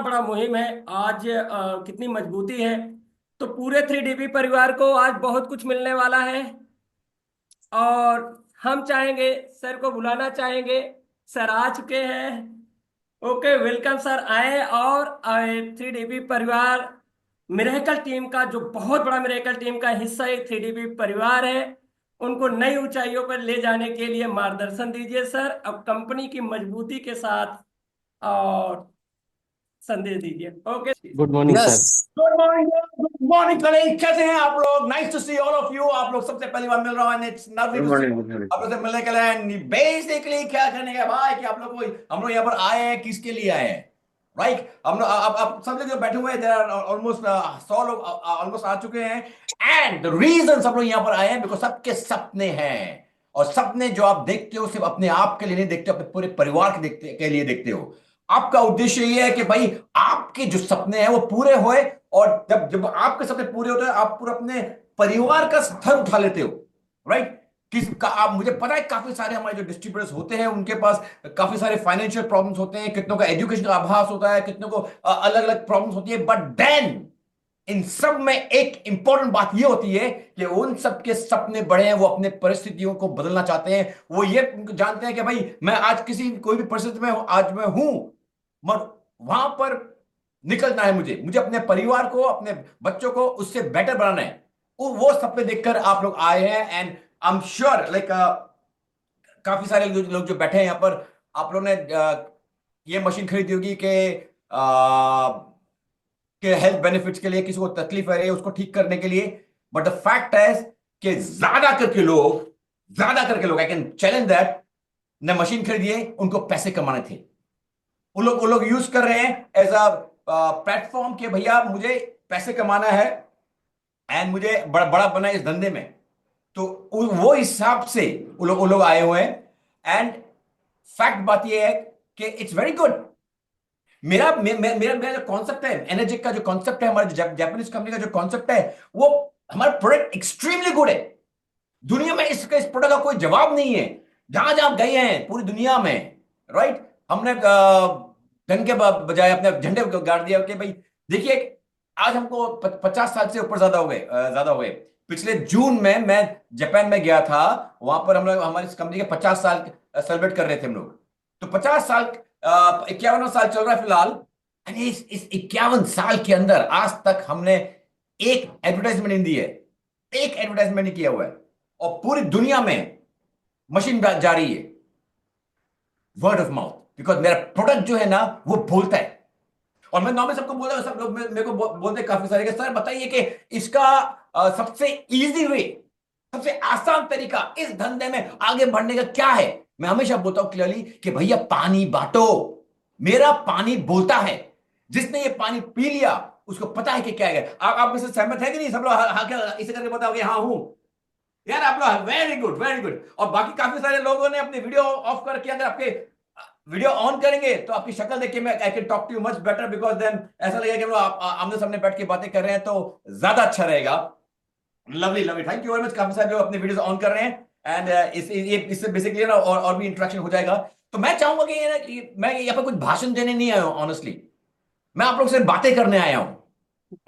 बड़ा मुहिम है आज। कितनी मजबूती है। तो पूरे 3DB परिवार को आज बहुत कुछ मिलने वाला है। और हम चाहेंगे, सर को बुलाना चाहेंगे। सर आ चुके हैं। ओके, वेलकम सर, आए और आए 3DB परिवार मिरेकल टीम का, जो बहुत बड़ा मिरेकल टीम का हिस्सा एक 3DB परिवार है, उनको नई ऊंचाइयों पर ले जाने के लिए मार्गदर्शन दीजिए सर, अब कंपनी की मजबूती के साथ। और संदेश दीजिए। Okay. Good morning yes. Sir. Good morning. Good morning colleague, कैसे हैं आप लोग? Nice to see all of you. आप लोग सबसे पहली बार मिल रहा हूं and it's lovely good to see morning, good morning आप लोग सर। से मिलने के लिए। बेसिकली क्या करने का भाई कि आप लोग को हम लोग यहाँ पर आए हैं, किसके लिए आए हैं? राइट, हम लोग अब सब लोग जो बैठे हुए हैं, देयर आर ऑलमोस्ट 100 लोग ऑलमोस्ट आ चुके हैं। एंड द रीजन सब लोग यहाँ पर आए हैं बिकॉज सबके सपने हैं। और सपने जो आप देखते हो सिर्फ अपने आप के लिए नहीं देखते, अपने पूरे परिवार के लिए देखते हो। आपका उद्देश्य ये है कि भाई आपके जो सपने हैं वो पूरे होए। और जब जब आपके सपने पूरे होते हैं, आप पूरे अपने परिवार का स्तर उठा लेते हो। राइट। किस का आप, मुझे पता है काफी सारे हमारे जो डिस्ट्रीब्यूटर्स होते हैं उनके पास काफी सारे फाइनेंशियल प्रॉब्लम्स होते हैं, कितनों का एजुकेशन का आभास होता है, कितनों को अलग अलग प्रॉब्लम्स होती है। बट देन इन सब में एक इंपॉर्टेंट बात ये होती है कि उन सब के सपने बड़े हैं, वो अपने परिस्थितियों को बदलना चाहते हैं। वो ये जानते हैं कि भाई मैं आज किसी कोई भी परिस्थिति में आज मैं हूं, मगर वहां पर निकलना है। मुझे मुझे अपने परिवार को, अपने बच्चों को उससे बेटर बनाना है। वो सपने देखकर आप लोग आए हैं। And I am sure like काफी सारे लोग जो बैठे हैं यहाँ पर, आप लोगों ने ये मशीन खरीदी होगी कि हेल्थ बेनिफिट्स के लिए, किसी को तकलीफ है उसको ठीक करने के लिए। बट द फैक्ट है कि ज्यादा करके लोग आई कैन चैलेंज दैट, ने मशीन खरीदिए, उनको पैसे कमाने थे। वो लोग यूज कर रहे हैं एज अ प्लेटफॉर्म के भैया मुझे पैसे कमाना है एंड मुझे बड़ा बड़ा बना है इस धंधे में। तो वो हिसाब से वो लोग आए हुए हैं। एंड फैक्ट बात ये है कि इट्स वेरी गुड। मेरा मे, मे, मेरा मेरा जो कॉन्सेप्ट है, एनर्जिक का जो कॉन्सेप्ट है, हमारे जापानीज कंपनी का जो कॉन्सेप्ट है, वो हमारा प्रोडक्ट एक्सट्रीमली गुड है। दुनिया में इस प्रोडक्ट का कोई जवाब नहीं है। जहां जहां गए हैं पूरी दुनिया में, राइट, हमने डंके बजाय अपने झंडे को गाड़ दिया कि भाई देखिए, आज हमको 50 साल से ऊपर ज्यादा हो गए। पिछले जून में मैं जापान में गया था। वहां पर हम लोग हमारी कंपनी के 50 साल सेलिब्रेट कर रहे थे हम लोग। तो 50 साल, 51वां साल चल रहा है फिलहाल। and इस 51 साल के अंदर आज तक हमने एक एडवर्टाइजमेंट नहीं दी है। एक एडवर्टाइजमेंट नहीं किया हुआ है। और पूरी दुनिया में मशीन जा रही है वर्ड ऑफ माउथ, बिकॉज मेरा प्रोडक्ट जो है ना वो बोलता है। और मैं नॉर्मली सबको बोलता हूँ, सब लोग मेरे को बोलते हैं काफी सारे कि सर बताइए कि इसका सबसे इजी वे, सबसे आसान तरीका इस धंधे में आगे बढ़ने का क्या है। मैं हमेशा बोलता हूं क्लियरली कि भैया पानी बांटो। मेरा पानी बोलता है। जिसने ये पानी पी लिया उसको पता है कि क्या है। आप में से सहमत है कि नहीं? सब लोग हाँ हाँ क्या इसे करके बताओगे? हाँ हूं। यार आप लोग वेरी गुड, वेरी गुड। और बाकी काफी सारे लोगों ने अपनी वीडियो ऑफ करके, अगर आपके वीडियो ऑन करेंगे तो आपकी शक्ल देख के मैं I can talk to you much better, because then ऐसा लगेगा कि हम लोग आमने सामने बैठ के बातें कर रहे हैं, तो ज्यादा अच्छा रहेगा। Lovely lovely, thank you very much. काफी सारे लोग अपने वीडियोस ऑन कर रहे हैं। एंड इससे बेसिकली ना और भी इंटरेक्शन हो जाएगा। तो मैं चाहूंगा कि ये ना कि मैं यहाँ पर कुछ भाषण देने नहीं आया हूं ऑनेस्टली। मैं आप लोग से बातें करने आया हूं।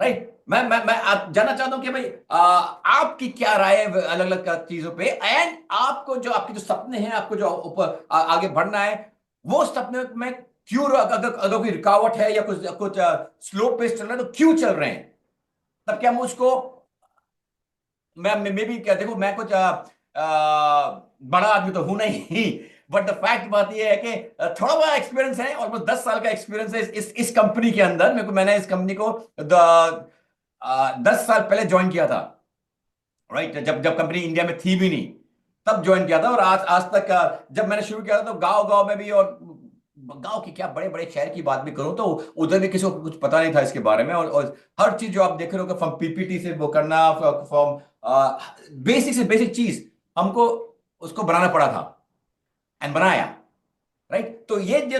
राइट। मैं आप जानना चाहता हूं कि भाई आपकी क्या राय है अलग अलग चीजों पे। एंड आपको जो आपके जो सपने हैं, आपको जो ऊपर आगे बढ़ना है, वो सपने में क्यों, अगर कोई रुकावट है या कुछ कुछ स्लो पेस चल रहा है तो क्यों चल रहे हैं, तब क्या हम उसको, मैं भी क्या, देखो मैं कुछ बड़ा आदमी तो हूं नहीं बट द फैक्ट बात ये है कि थोड़ा बड़ा एक्सपीरियंस है, ऑलमोस्ट 10 साल का एक्सपीरियंस है इस कंपनी के अंदर। मैंने इस कंपनी को 10 साल पहले ज्वाइन किया था। राइट, जब जब कंपनी इंडिया में थी भी नहीं, तब ज्वाइन किया था। और आज आज तक जब मैंने शुरू किया था तो गांव गांव में भी, और गांव की क्या बड़े बड़े शहर की बात भी करूं तो उधर भी किसी को कुछ पता नहीं था इसके बारे में। और हर चीज जो आप देख रहे हो, फ्रॉम पीपीटी से वो करना, फ्रॉम बेसिक से बेसिक चीज हमको उसको बनाना पड़ा था एंड बनाया। राइट। तो ये जो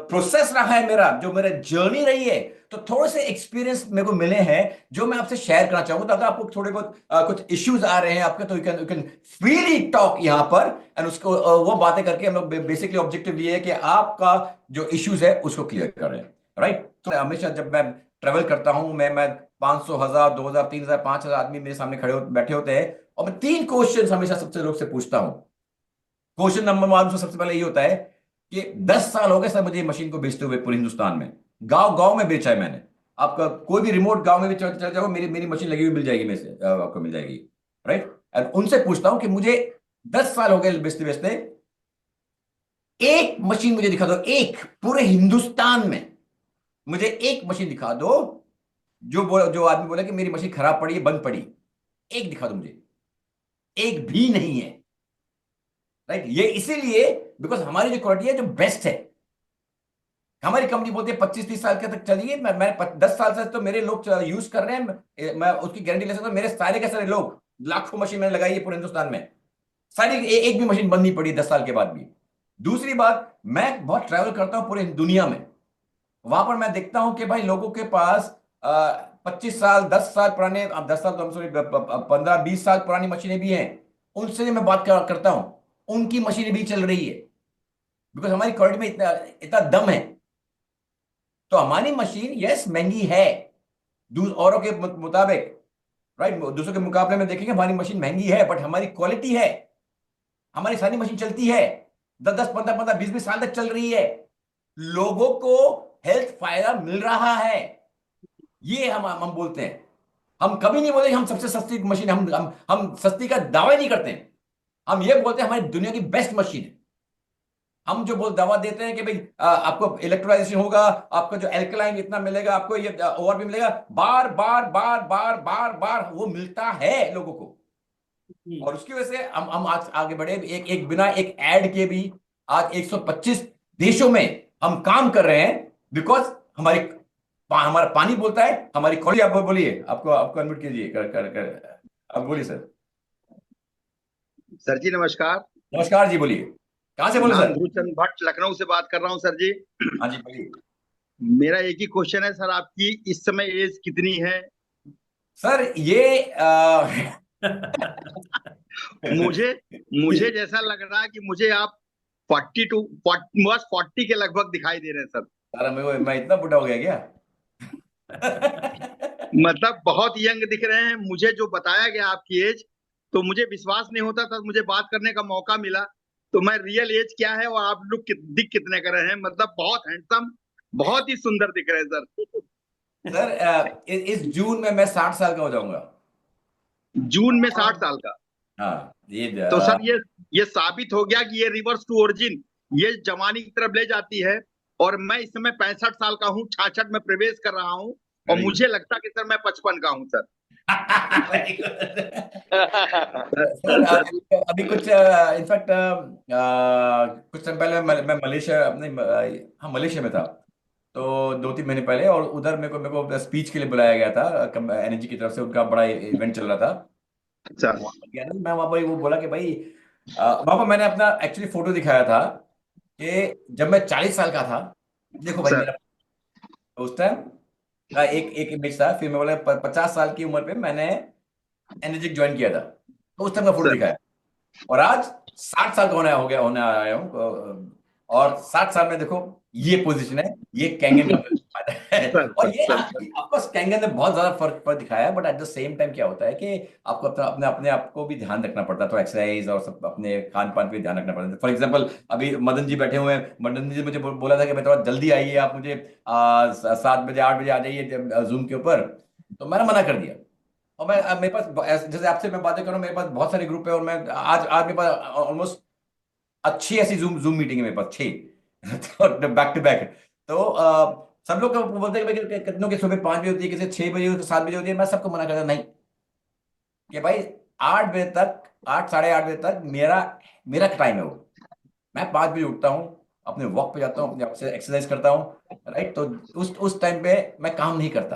प्रोसेस रहा है मेरा, जो मेरा जर्नी रही है, तो थोड़े से एक्सपीरियंस मेरे को मिले हैं जो मैं आपसे शेयर करना चाहूंगा। तो अगर आपको थोड़े बहुत कुछ इश्यूज आ रहे हैं आपके, तो यू कैन फ्रीली टॉक यहाँ पर। एंड उसको वो बातें करके हम लोग बेसिकली ऑब्जेक्टिव ये है कि आपका जो इश्यूज है उसको क्लियर कर रहे हैं। राइट। तो हमेशा जब मैं ट्रेवल करता हूं, मैं 500, 1000, 2000, 3000, 5000 आदमी मेरे सामने बैठे होते हैं, और मैं 3 क्वेश्चन हमेशा सबसे लोग से पूछता हूं। क्वेश्चन नंबर 1 तो सबसे पहले ये होता है कि 10 साल हो गए सर मुझे ये मशीन को बेचते हुए पूरे हिंदुस्तान में, गांव गांव में बेचा है मैंने। आपका कोई भी रिमोट गांव में भी चल चल जाओ, मेरी मेरी मशीन लगी हुई मिल जाएगी, मेरे से आपको मिल जाएगी। राइट। और उनसे पूछता हूं कि मुझे 10 साल हो गए बेचते बेचते, एक मशीन मुझे दिखा दो, एक पूरे हिंदुस्तान में मुझे एक मशीन दिखा दो जो आदमी बोला कि मेरी मशीन खराब पड़ी है, बंद पड़ी। एक दिखा दो मुझे, एक भी नहीं है। राइट। ये इसीलिए बिकॉज हमारी जो क्वालिटी है जो बेस्ट है। हमारी कंपनी बोलती है 25-30 साल के तक चलिए, मैं 10 साल से तो मेरे लोग यूज कर रहे हैं, मैं उसकी गारंटी ले सकता हूं। मेरे सारे के सारे लोग, लाखों मशीन मैंने लगाई है पूरे हिंदुस्तान में, सारी एक भी मशीन बंद नहीं पड़ी 10 साल के बाद भी। दूसरी बात, मैं बहुत ट्रैवल करता हूं पूरे दुनिया में, वहां पर मैं देखता हूं कि भाई लोगों के पास 25 साल, 10 साल पुराने, अब 10 साल तो हम सॉरी, 15-20 साल पुरानी मशीनें भी हैं। उनसे मैं बात करता हूं, उनकी मशीनें भी चल रही है, बिकॉज हमारी क्वालिटी में इतना इतना दम है। तो हमारी मशीन यस महंगी है औरों के मुताबिक, राइट, दूसरों के मुकाबले में देखेंगे हमारी मशीन महंगी है, बट हमारी क्वालिटी है। हमारी सारी मशीन चलती है, 10-10, 15-15, 20-20 साल तक चल रही है। लोगों को हेल्थ फायदा मिल रहा है, ये हम बोलते हैं। हम कभी नहीं बोलते कि हम सबसे सस्ती मशीन, हम सस्ती का दावा ही नहीं करते हैं। हम ये बोलते हैं हमारी दुनिया की बेस्ट मशीन है। हम जो बोल दावा देते हैं कि भाई आपको इलेक्ट्रोलाइजेशन होगा, आपको जो एल्कलाइन इतना मिलेगा, आपको ये और भी मिलेगा, बार बार बार बार बार बार वो मिलता है लोगों को। और उसकी वजह से हम आज आगे बढ़े, एक एक बिना एक ऐड के भी आज 125 देशों में हम काम कर रहे हैं, बिकॉज हमारा पानी बोलता है, हमारी क्वालिटी। आप बोलिए, आपको आपको अनम्यूट कीजिए, कर आप बोलिए सर। सर जी नमस्कार। नमस्कार जी, बोलिए, कहां से बोले नाम सर? ध्रुवचंद भट्ट, लखनऊ से बात कर रहा हूं सर जी। हाँ जी, बोलिए मेरा एक ही क्वेश्चन है सर, आपकी इस समय एज कितनी है? सर। ये मुझे मुझे जैसा लग रहा है कि मुझे आप 42 बस 40 के लगभग दिखाई दे रहे हैं सर। सर मैं इतना बुढ़ा हो गया क्या? मतलब बहुत यंग दिख रहे हैं। मुझे जो बताया गया आपकी एज, तो मुझे विश्वास नहीं होता था। मुझे बात करने का मौका मिला, तो मैं रियल एज क्या है और आप लोग दिख कितने कर रहे हैं, मतलब बहुत हैंडसम, बहुत ही सुंदर दिख रहे हैं सर। सर इस जून में मैं 60 साल का हो जाऊंगा। जून में 60 साल का? हाँ ये तो सर ये साबित हो गया कि ये रिवर्स टू ओरिजिन, ये जवानी की तरफ ले जाती है। और मैं इस समय 65 साल का हूँ, 66 में प्रवेश कर रहा हूँ, और वेरी मुझे लगता कि सर मैं 55 का हूँ सर। सर अभी अभी कुछ इनफैक्ट कुछ टाइम पहले मैं मलेशिया, अपने हाँ मलेशिया में था। तो 2-3 महीने पहले, और उधर मेरे को स्पीच के लिए बुलाया गया था एनर्जी की तरफ से, उनका बड़ा इवेंट चल रहा था। अच्छा। वहाँ पर गया ना, मैं वहां पर वो बोला कि भाई वहां पर मैंने अपना एक्चुअली फोटो दिखाया था कि जब मैं 40 साल का था, देखो भाई सर मेरा उस टाइम का एक एक इमेज था। फिर मैं बोला 50 साल की उम्र पे मैंने एनर्जिक ज्वाइन किया था, तो उस टाइम का फोटो सर दिखाया। और आज 60 साल का होने आया हूँ, और 60 साल में देखो ये पोजीशन है, ये कैंगन का फायदा है। सर और सर ये सर सर ऑफकोर्स कैंगन ने बहुत ज्यादा फर्क पर दिखाया है, but at the same time क्या होता है कि आपको अपना अपने अपने आप को भी ध्यान रखना पड़ता है, तो एक्सरसाइज और सब अपने खान पान पे ध्यान रखना पड़ता है। फॉर एग्जाम्पल अभी मदन जी बैठे हुए हैं, मदन जी मुझे बोला था कि भाई थोड़ा जल्दी आइए, आप मुझे 7 बजे 8 बजे आ जाइए जूम के ऊपर, तो मैंने मना कर दिया। और मैं अब मेरे पास जैसे आपसे मैं बातें करूं, मेरे पास बहुत सारे ग्रुप है, और मैं आज आज मेरे पास ऑलमोस्ट अच्छी ऐसी जूम जूम मीटिंग है मेरे पास, 6 बैक टू बैक। तो सब लोग बोलते हैं कि भाई कितनों की सुबह 5 बजे होती है, किसी 6 बजे होती है, 7 बजे होती है। मैं सबको मना करता नहीं कि भाई 8 बजे तक, 8 साढ़े 8 बजे तक मेरा मेरा टाइम है वो। मैं 5 बजे उठता हूँ, अपने वॉक पे जाता हूँ, अपने आप से एक्सरसाइज करता हूँ। राइट। तो उस टाइम पे मैं काम नहीं करता।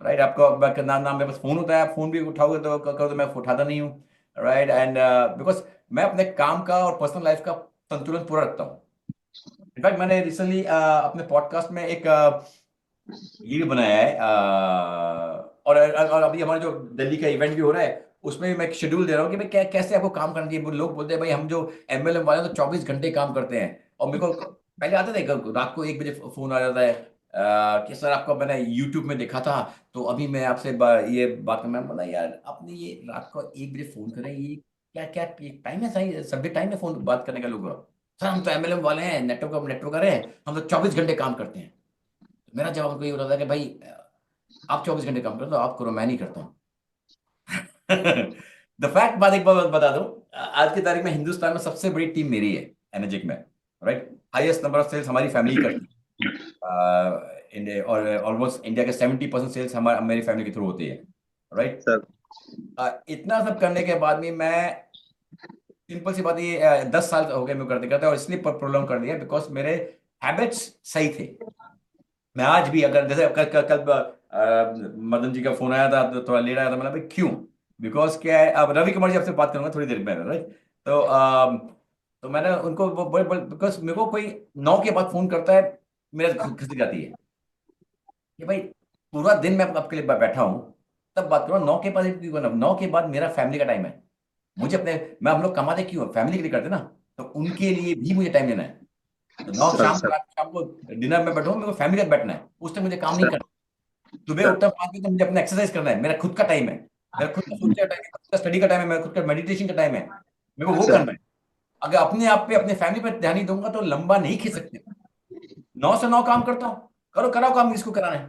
राइट। आपको नाम मेरे पास फोन होता है, आप फोन भी उठाओगे तो करो, तो मैं उठाता नहीं हूँ। राइट। एंड बिकॉज मैं अपने काम का और पर्सनल लाइफ का संतुलन पूरा रखता हूँ। इनफैक्ट मैंने रिसेंटली अपने पॉडकास्ट में एक ये भी बनाया है, और अभी हमारा जो दिल्ली का इवेंट भी हो रहा है, उसमें भी मैं एक शेड्यूल दे रहा हूँ कि भाई कैसे आपको काम करना चाहिए। लोग बोलते हैं भाई हम जो एमएलएम वाले हैं, तो 24 घंटे काम करते हैं, और मेरे को पहले आते थे रात को 1 बजे फोन आ जाता है, कि सर आपको मैंने यूट्यूब में देखा था, तो अभी मैं आपसे ये बात मैं बोला यार आपने ये रात को 1 बजे फोन करें, ये क्या क्या टाइम है, सही सब्जेक्ट टाइम है फोन बात करने का लोग? सर हम तो एमएलएम वाले हैं, नेटवर्क कर रहे हैं, हम तो 24 घंटे काम करते हैं। मेरा जवाब उनको ये होता था कि भाई आप 24 घंटे काम करते हो, आप करो, मैं नहीं करता हूँ। द फैक्ट, बात एक बार बता दूं, आज की तारीख में हिंदुस्तान में सबसे बड़ी टीम मेरी है एनर्जिक में, right. Highest number of sales हमारी फैमिली करती है। इंडिया और ऑलमोस्ट इंडिया के 70% सेल्स हमारे मेरी फैमिली के थ्रू होती है, राइट। सर। इतना सब करने के बाद भी मैं, सिंपल सी बात, ये 10 साल हो गए मैं करते करते, और इसलिए प्रोलॉन्ग कर दिया बिकॉज मेरे हैबिट्स सही थे। मैं आज भी अगर जैसे कल मदन जी का फोन आया था तो थोड़ा लेट आया था, मैंने भाई क्यों, बिकॉज क्या है, अब रवि कुमार जी आपसे बात करूंगा थोड़ी देर में, राइट। तो तो मैंने उनको बिकॉज मेरे को कोई 9 के बाद फोन करता है, मेरे खिसक जाती है कि भाई पूरा दिन मैं आपके लिए बैठा हूँ, तब बात करो, 9 के बाद क्यों करना, 9 के बाद मेरा फैमिली का टाइम है। मुझे अपने, मैं हम लोग कमाते क्यों, फैमिली के लिए करते ना, तो उनके लिए भी मुझे टाइम देना है। तो नौ सर शाम सर शाम को डिनर में बैठूं, मेरे को फैमिली के साथ बैठना है, उस टाइम मुझे काम नहीं सर करना। सुबह सर उठता हूं 5 बजे तो मुझे अपना एक्सरसाइज करना है, मेरा खुद का टाइम है, मेरा खुद का सोचने का टाइम है, खुद का स्टडी का टाइम है, मेरा खुद का मेडिटेशन का टाइम है, मेरे को वो सर करना है। अगर अपने आप पे अपने फैमिली पे ध्यान नहीं दूंगा तो लंबा नहीं खींच सकते। 9 से 9 काम करता हूँ, करो कराओ काम जिसको कराना है,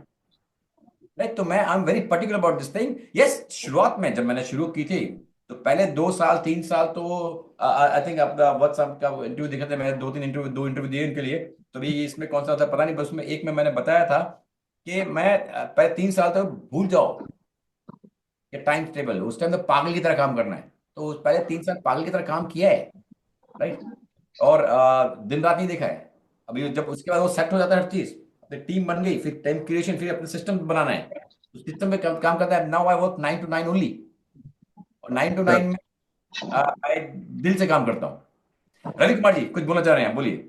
राइट। तो मैं I am very particular about this thing. Yes, शुरुआत में जब मैंने शुरू की थी तो पहले 2 साल 3 साल तो आई थिंक आपका व्हाट्सएप का इंटरव्यू देखा था मैंने, 2 3 इंटरव्यू दिए उनके लिए। तो भी इसमें कौन सा था पता नहीं, बस उसमें एक में मैंने बताया था कि मैं पहले 3 साल तक भूल जाओ कि टाइम टेबल, उस टाइम तो पागल की तरह काम करना है। तो पहले 3 साल पागल की तरह काम किया है, राइट। और दिन रात नहीं देखा है। अभी जब उसके बाद वो सेट हो जाता है हर चीज, अपनी टीम बन गई, फिर टाइम क्रिएशन, फिर अपने सिस्टम बनाना है, तो सिस्टम पे काम करता है। Now I work 9 to 9 only, और 9 to 9 में मैं दिल से काम करता हूँ। रवि कुमार जी कुछ बोलना चाह रहे हैं, बोलिए।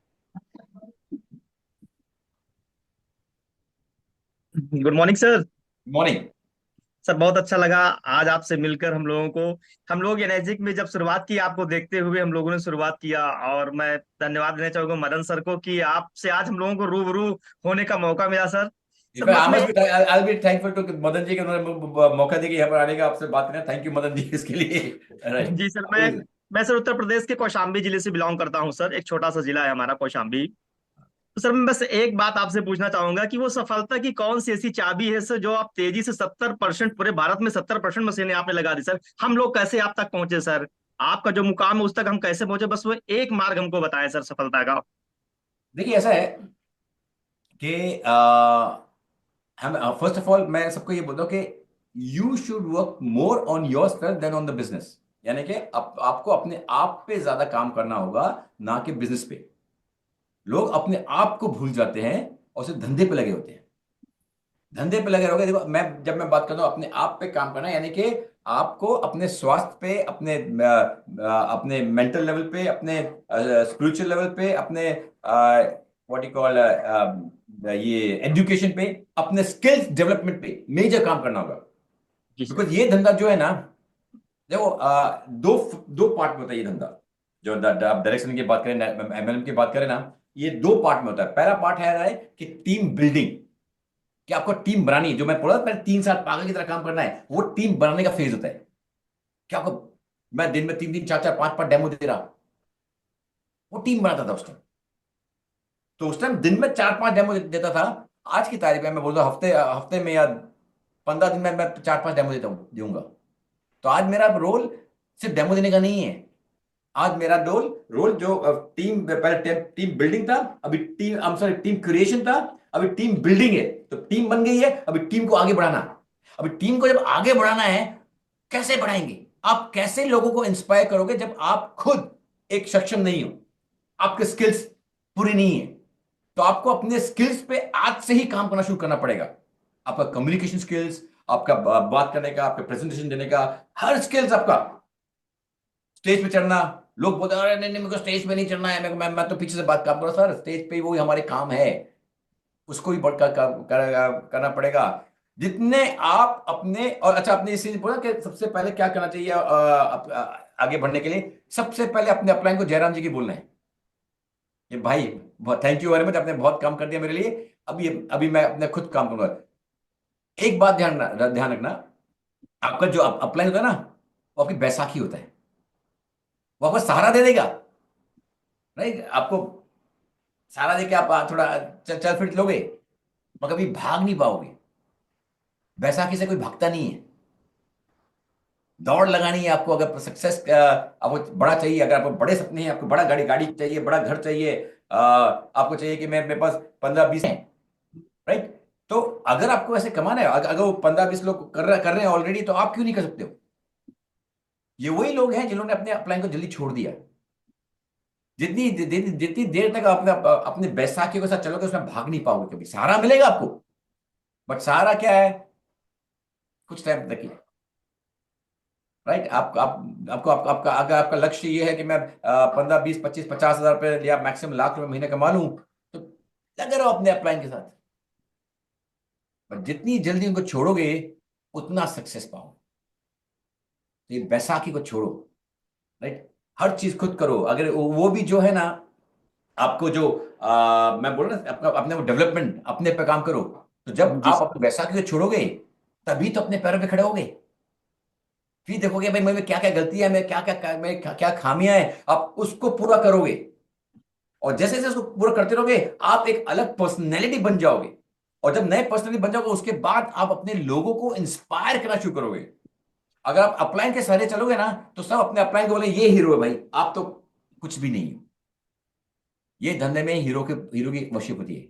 Good morning sir. Morning. Sir बहुत अच्छा लगा आज आपसे मिलकर हम लोगों को। हम लोग एनर्जिक में जब शुरुआत की, आपको देखते हुए हम लोगों ने शुरुआत किया, और मैं धन्यवाद देना चाहूंगा मदन सर को कि आपसे आज हम लोगों को रूबरू होने का मौका मिला सर। सर बस आई मैं, must be, I be thankful to Madan ji के, उन्होंने मौका दिया कि यहाँ पर आने का, आपसे बात करना। थैंक यू मदन जी इसके लिए, राइट। जी सर, मैं सर उत्तर प्रदेश के कौशाम्बी जिले से बिलोंग करता हूँ सर। एक छोटा सा जिला है हमारा कौशाम्बी। तो सर मैं बस एक बात आपसे पूछना चाहूंगा कि वो सफलता की कौन सी ऐसी चाबी है सर, जो आप तेजी से 70%, पूरे भारत में 70% मशीनें आपने लगा दी सर, हम लोग कैसे आप तक पहुंचे सर? आपका जो मुकाम है उस तक हम कैसे पहुंचे, बस वो एक मार्ग हमको बताएं सर सफलता का। देखिए ऐसा है कि हम, फर्स्ट ऑफ ऑल मैं सबको ये बोलता हूँ कि you should work more on yourself then on the business. यानी कि आपको अपने आप पे ज्यादा काम करना होगा, ना कि बिजनेस पे। लोग अपने आप को भूल जाते हैं और सिर्फ धंधे पे लगे होते हैं। धंधे पे लगे रहोगे, देखो मैं जब मैं बात करता हूँ अपने आप पे काम करना, यानी कि आपको अपने स्वास्थ्य पे, अपने मेंटल लेवल पे, अपने स्पिरिचुअल लेवल पे, अपने व्हाट यू कॉल ये एजुकेशन पे, अपने स्किल्स डेवलपमेंट पे मेजर काम करना होगा। जी सर। बिकॉज ये धंधा जो है ना, देखो दो दो पार्ट में होता है ये धंधा। जो आप डायरेक्शन की बात करें, एमएलएम की बात करें ना, ये 2 पार्ट में होता है। पहला पार्ट है कि टीम बिल्डिंग, कि आपको टीम बनानी है। जो मैं बोला था पहले 3 साल पागल की तरह काम करना है, वो टीम बनाने का फेज होता है। क्या आपको, मैं दिन में 3 3 4 4 5 5 डेमो दे रहा, वो टीम बनाता था उस टाइम। तो उस टाइम दिन में 4 5 डेमो देता था। आज की तारीख में मैं बोलता हूँ हफ्ते हफ्ते में या 15 दिन में मैं 4 5 डेमो देता हूँ, दूंगा। तो आज मेरा रोल सिर्फ डेमो देने का नहीं है। आज मेरा रोल रोल जो टीम, पहले टीम बिल्डिंग था, अभी team, I am sorry, team creation था, अभी टीम बिल्डिंग है। तो टीम बन गई है, अभी टीम को आगे बढ़ाना। अभी टीम को जब आगे बढ़ाना है, कैसे बढ़ाएंगे? आप कैसे लोगों को इंस्पायर करोगे जब आप खुद एक सक्षम नहीं हो, आपके स्किल्स पूरी नहीं है? तो आपको अपने स्किल्स पे आज से ही काम करना शुरू करना पड़ेगा। आपका कम्युनिकेशन स्किल्स, आपका बात करने का, आपका प्रेजेंटेशन देने का, हर स्किल्स आपका। स्टेज पे चढ़ना, लोग बोलते हैं अरे नहीं नहीं मेरे को स्टेज पे नहीं चढ़ना है, मैं तो पीछे से बात काम करो। सर स्टेज पे वही हमारे काम है, उसको भी बढ़ करना पड़ेगा। जितने आप अपने, और अच्छा आपने इस चीज बोला कि सबसे पहले क्या करना चाहिए आगे बढ़ने के लिए, सबसे पहले अपने अपलाइन को जयराम जी की बोलना है कि भाई बहुत थैंक यू वेरी मच, आपने बहुत काम कर दिया मेरे लिए। अभी अभी मैं अपने खुद काम करूंगा। एक बात ध्यान रखना, आपका जो अप्लाई होता है ना, वो आपकी बैसाखी होता है, वो आपको सहारा दे देगा, राइट? आपको सहारा दे के आप थोड़ा चल फिर लोगे, मगर कभी भाग नहीं पाओगे। बैसाखी से कोई भागता नहीं है। दौड़ लगानी है आपको, अगर सक्सेस आपको बड़ा चाहिए, अगर आपको बड़े सपने हैं, आपको बड़ा गाड़ी गाड़ी चाहिए, बड़ा घर चाहिए, आपको चाहिए कि मेरे पास 15-20 है, राइट? तो अगर आपको ऐसे कमाना है, अगर वो 15-20 लोग कर रहे हैं ऑलरेडी, तो आप क्यों नहीं कर सकते हो? ये वही लोग हैं जिन्होंने अपने अपलाइन को जल्दी छोड़ दिया। जितनी जितनी देर तक अपने अपने बैसाखी के साथ चलोगे, उसमें भाग नहीं पाओगे कभी। सहारा मिलेगा आपको, बट सहारा क्या है? कुछ टाइम तक ही, राइट? आपका अगर आपका लक्ष्य ये है कि मैं 15-20-25-50 हज़ार रुपए या मैक्सिमम लाख रुपए महीने कमा लूं, तो लगे रहो अपने अपलाइन के साथ। पर जितनी जल्दी उनको छोड़ोगे, उतना सक्सेस पाओगे। तो ये बैसाखी को छोड़ो, राइट? हर चीज खुद करो। अगर वो भी जो है ना, आपको जो मैं बोल रहा ना, अपने वो डेवलपमेंट, अपने पे काम करो। तो जब जी आप सर। अपनी बैसाखी को छोड़ोगे, तभी तो अपने पैरों पे खड़े होगे। फिर देखोगे भाई मेरे में क्या क्या गलतियां हैं, मैं क्या खामियां हैं, आप उसको पूरा करोगे। और जैसे जैसे उसको पूरा करते रहोगे, आप एक अलग पर्सनैलिटी बन जाओगे। और जब नए पर्सनैलिटी बन जाओगे, उसके बाद आप अपने लोगों को इंस्पायर करना शुरू करोगे। अगर आप अपलाइन के सहारे चलोगे ना, तो सब अपने अपलाइन को बोले ये हीरो है भाई, आप तो कुछ भी नहीं हो। ये धंधे में हीरो की वशीभूति है।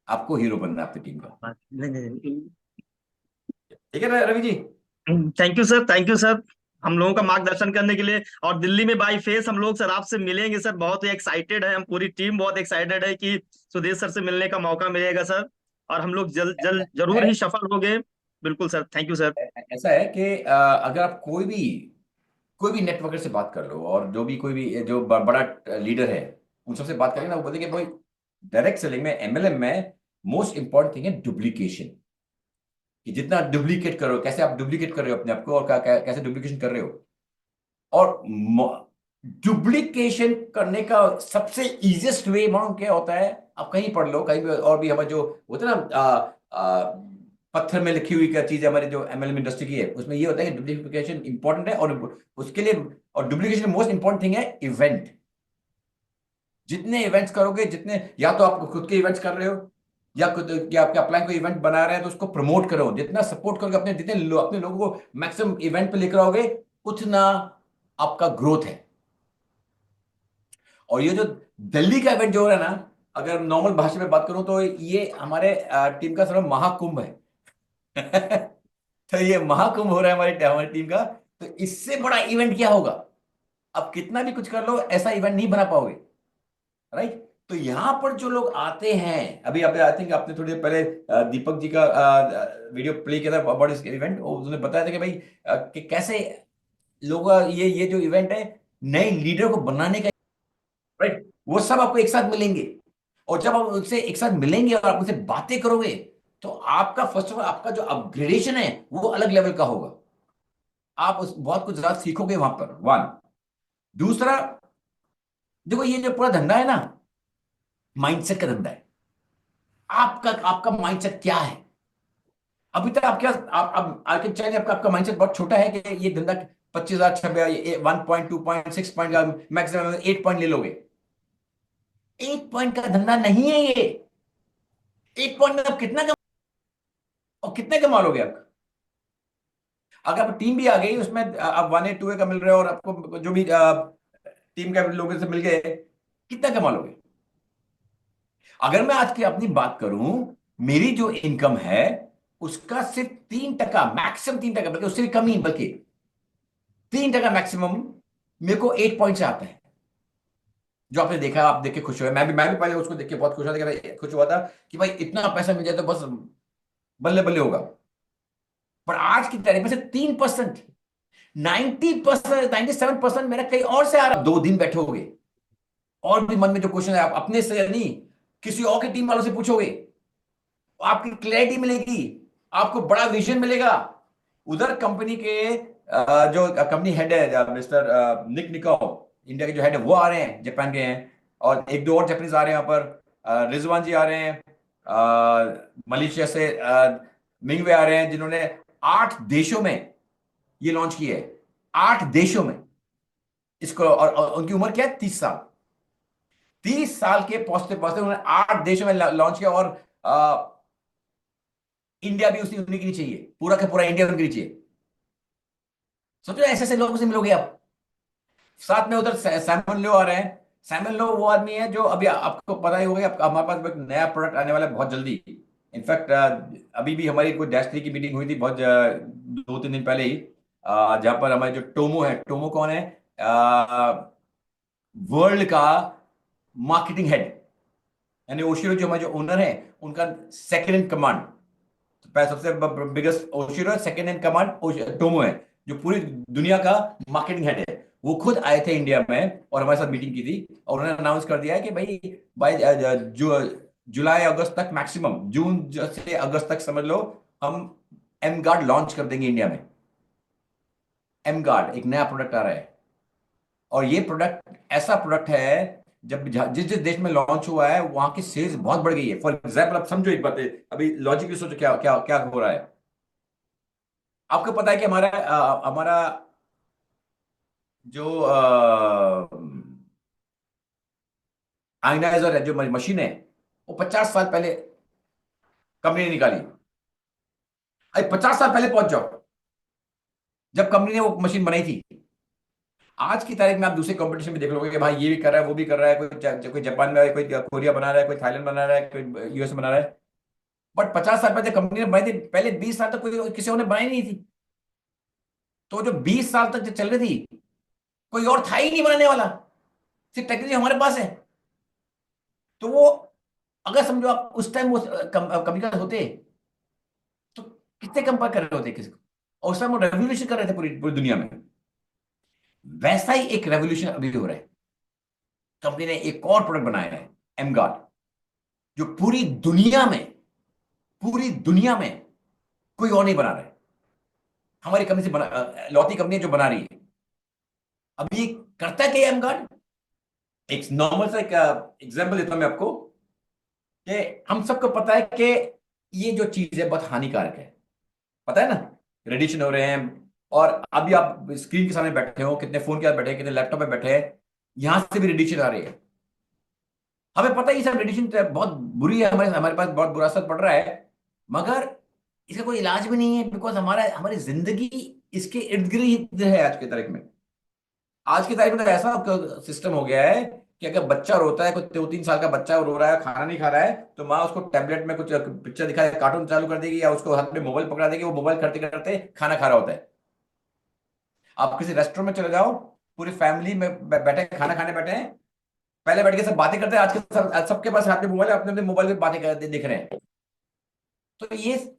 आपको हीरो बनना है अपनी टीम का। नहीं नहीं, ठीक है Ravi ji? Thank you sir, thank you sir, हम लोगों का मार्गदर्शन करने के लिए। और दिल्ली में बाई फेस हम लोग सर आपसे मिलेंगे सर, बहुत ही एक्साइटेड है, हम पूरी टीम बहुत एक्साइटेड है कि सुदेश सर से मिलने का मौका मिलेगा सर। और हम लोग जल्द जल्द जरूर ही सफल होंगे। बिल्कुल सर, थैंक यू सर। ऐसा है कि अगर आप कोई भी नेटवर्कर से बात कर लो, और जो भी कोई भी जो बड़ा लीडर है, उन सबसे बात करें ना, वो बोलेंगे भाई डायरेक्ट सेलिंग में, एमएलएम में मोस्ट इंपॉर्टेंट थिंग है डुप्लीकेशन। कि जितना डुप्लीकेट करो, कैसे आप डुप्लीकेट कर रहे हो अपने आप को, और कैसे डुप्लीकेशन कर रहे हो। और डुप्लीकेशन करने का सबसे इजीएस्ट वे मालूम क्या होता है? आप कहीं पढ़ लो, कहीं भी, और भी हमारे जो होते हैं ना, पत्थर में लिखी हुई क्या चीज है हमारी जो एमएलएम इंडस्ट्री की है, उसमें ये होता है कि डुप्लीकेशन इंपॉर्टेंट है। और उसके लिए, और डुप्लीकेशन मोस्ट इंपॉर्टेंट थिंग है इवेंट। जितने इवेंट्स करोगे, जितने, या तो आप खुद के इवेंट्स कर रहे हो, या खुद या आपके अपलाइन को इवेंट बना रहे हैं, तो उसको प्रमोट करो। जितना सपोर्ट करोगे, अपने लोगों को मैक्सिमम इवेंट पे लेकर आओगे, उतना आपका ग्रोथ है। और ये जो दिल्ली का इवेंट जो हो रहा है ना, अगर नॉर्मल भाषा में बात करूं, तो ये हमारे टीम का सर्व महाकुंभ है। तो ये महाकुंभ हो रहा है हमारी हमारी टीम का। तो इससे बड़ा इवेंट क्या होगा? अब कितना भी कुछ कर लो, ऐसा इवेंट नहीं बना पाओगे, राइट? तो यहां पर जो लोग आते हैं, अभी अभी आई थिंक आपने थोड़ी देर पहले दीपक जी का वीडियो प्ले किया था अबाउट इस इवेंट। उन्होंने बताया था कि भाई कि कैसे लोग ये जो इवेंट है, नए लीडर को बनाने का, राइट? वो सब आपको एक साथ मिलेंगे। और जब आप उनसे एक साथ मिलेंगे और आप उनसे बातें करोगे, तो आपका फर्स्ट ऑफ ऑल आपका जो अपग्रेडेशन है, वो अलग लेवल का होगा। आप बहुत कुछ ज्यादा सीखोगे वहां पर, वन। दूसरा, देखो ये जो पूरा धंधा है ना, माइंडसेट का धंधा है। आपका आपका माइंडसेट क्या है? अभी तक आप क्या, आप आगे चाहिए, आपका माइंडसेट बहुत छोटा है कि ये धंधा 25,000 छपे, 1 पॉइंट 2 पॉइंट 6 पॉइंट का, मैक्सिमम 8 पॉइंट ले लोगे। 8 पॉइंट का धंधा नहीं है ये। 8 पॉइंट में आप कितना और कितने कमा लोगे आप? अगर आप टीम भी आ गई, उसमें आप 1A 2A का मिल रहे हो, और आपको जो भी टीम के लोगों से मिल गए, कितना कमा लोगे? अगर मैं आज की अपनी बात करूं, मेरी जो इनकम है, उसका सिर्फ 3%, मैक्सिमम 3%, बल्कि उससे भी कम ही, बल्कि 3% मैक्सिमम मेरे को 8 पॉइंट से आता है। जो आपने देखा, आप देख के खुश हुए, मैं भी पहले उसको देख के बहुत खुश हुआ था कि भाई इतना पैसा मिल जाए तो बस बल्ले बल्ले होगा। पर आज की तारीख में से 3%, 90%, 97% मेरा कहीं और से आ रहा। 2 दिन बैठोगे, और भी मन में जो क्वेश्चन है, आप अपने से नहीं, किसी और की टीम वालों से पूछोगे, आपकी क्लैरिटी मिलेगी, आपको बड़ा विजन मिलेगा। उधर कंपनी के जो कंपनी हेड है मिस्टर निक निकाओ, इंडिया के जो हेड है, वो आ रहे हैं, जापान के हैं। और 1-2 और जापानीज आ रहे हैं यहाँ पर। रिजवान जी आ रहे हैं, मलेशिया से मिंगवे आ रहे हैं, जिन्होंने 8 देशों में ये लॉन्च किया है, 8 देशों में इसको। और उनकी उम्र क्या है? 30 साल। 30 साल के पहुंचते पहुंचते उन्होंने 8 देशों में लॉन्च किया। और इंडिया भी उसी उनकी चाहिए, पूरा का पूरा इंडिया उनकी चाहिए। सोचो ऐसे ऐसे लोगों से मिलोगे आप। साथ में उधर सैमन लो आ रहे हैं। सैमन लो वो आदमी है जो अभी आपको पता ही होगा, हमारे पास एक नया प्रोडक्ट आने वाला है बहुत जल्दी। इनफैक्ट अभी भी हमारी कोई डैश 3 की मीटिंग हुई थी बहुत 2-3 दिन पहले ही, जहां पर हमारे जो टोमो है, टोमो कौन है? वर्ल्ड का मार्केटिंग हेड, यानी ओशिरो जो हमारे जो ओनर है, उनका सेकंड इन कमांड, सबसे biggest Oshiro, second in command Tomo है, जो पूरी दुनिया का मार्केटिंग हेड है। वो खुद आए थे इंडिया में और हमारे साथ मीटिंग की थी, और उन्होंने अनाउंस कर दिया है कि भाई बाय जुलाई अगस्त तक, मैक्सिमम जून से अगस्त तक समझ लो, हम एम गार्ड लॉन्च कर देंगे इंडिया में। एम गार्ड एक नया प्रोडक्ट आ रहा है, और ये प्रोडक्ट ऐसा प्रोडक्ट है, जब जिस जिस देश में लॉन्च हुआ है वहां की सेल्स बहुत बढ़ गई है। फॉर एग्जाम्पल, आप समझो एक बात है, अभी लॉजिकली सोचो क्या क्या क्या हो रहा है। आपको पता है कि हमारा जो आयनाइजर है, जो मशीन है, वो 50 साल पहले कंपनी ने निकाली। अरे 50 साल पहले पहुंच जाओ, जब कंपनी ने वो मशीन बनाई थी। आज की तारीख में आप दूसरे कंपटीशन में देख लोगे कि भाई ये भी कर रहा है, वो भी कर रहा है, कोई जापान में है, कोई कोरिया बना रहा है, कोई थाईलैंड बना रहा है, कोई यूएस बना रहा है। बट 50 साल पहले कंपनी ने बनाई थी, पहले 20 साल तक कोई किसी और ने बनाई नहीं थी। तो जो 20 साल तक जो चल रही थी, कोई और था ही नहीं बनाने वाला, सिर्फ टेक्नोलॉजी हमारे पास है। तो वो, अगर समझो आप उस टाइम वो कंपनी का होते, तो कितने कंपेयर कर रहे होते किसी को, और उस टाइम वो रेवोल्यूशन कर रहे थे पूरी पूरी दुनिया में। वैसा ही एक रेवोल्यूशन अभी भी हो रहा है। कंपनी ने एक और प्रोडक्ट बनाया है, एम गार्ड, जो पूरी दुनिया में कोई और नहीं बना रहा है। हमारी कंपनी से बना, लौती कंपनी है जो बना रही है। अब ये करता क्या है एम गार्ड? एक नॉर्मल सा एक एग्जांपल देता हूं मैं आपको, कि हम सबको पता है कि ये जो चीज है बहुत हानिकारक है, पता है ना, रेडिएशन हो रहे हैं। और अभी आप स्क्रीन के सामने बैठे हो, कितने फोन के साथ बैठे हैं, कितने लैपटॉप में बैठे हैं, यहां से भी रेडिएशन आ रही है। हमें पता है ये सब रेडिएशन बहुत बुरी है, हमारे हमारे पास बहुत बुरा असर पड़ रहा है। मगर इसका कोई इलाज भी नहीं है, बिकॉज हमारी जिंदगी इसके इर्द गिर्द है आज की तारीख में। आज की तारीख में तो ऐसा सिस्टम हो गया है कि अगर बच्चा रोता है, कोई 2-3 साल का बच्चा रो रहा है, खाना नहीं खा रहा है, तो माँ उसको टैबलेट में कुछ पिक्चर दिखाए, कार्टून चालू कर देगी, या उसको हाथ में मोबाइल पकड़ा देगी, वो मोबाइल करते करते खाना खा रहा होता है। आप किसी रेस्टोरेंट में चले जाओ, पूरी फैमिली में बैठे खाना खाने बैठे हैं, पहले बैठ के सब बातें करते हैं, आज के सबके पास हाथ में मोबाइल है, अपने अपने मोबाइल पे बातें करते दिख रहे हैं। तो ये,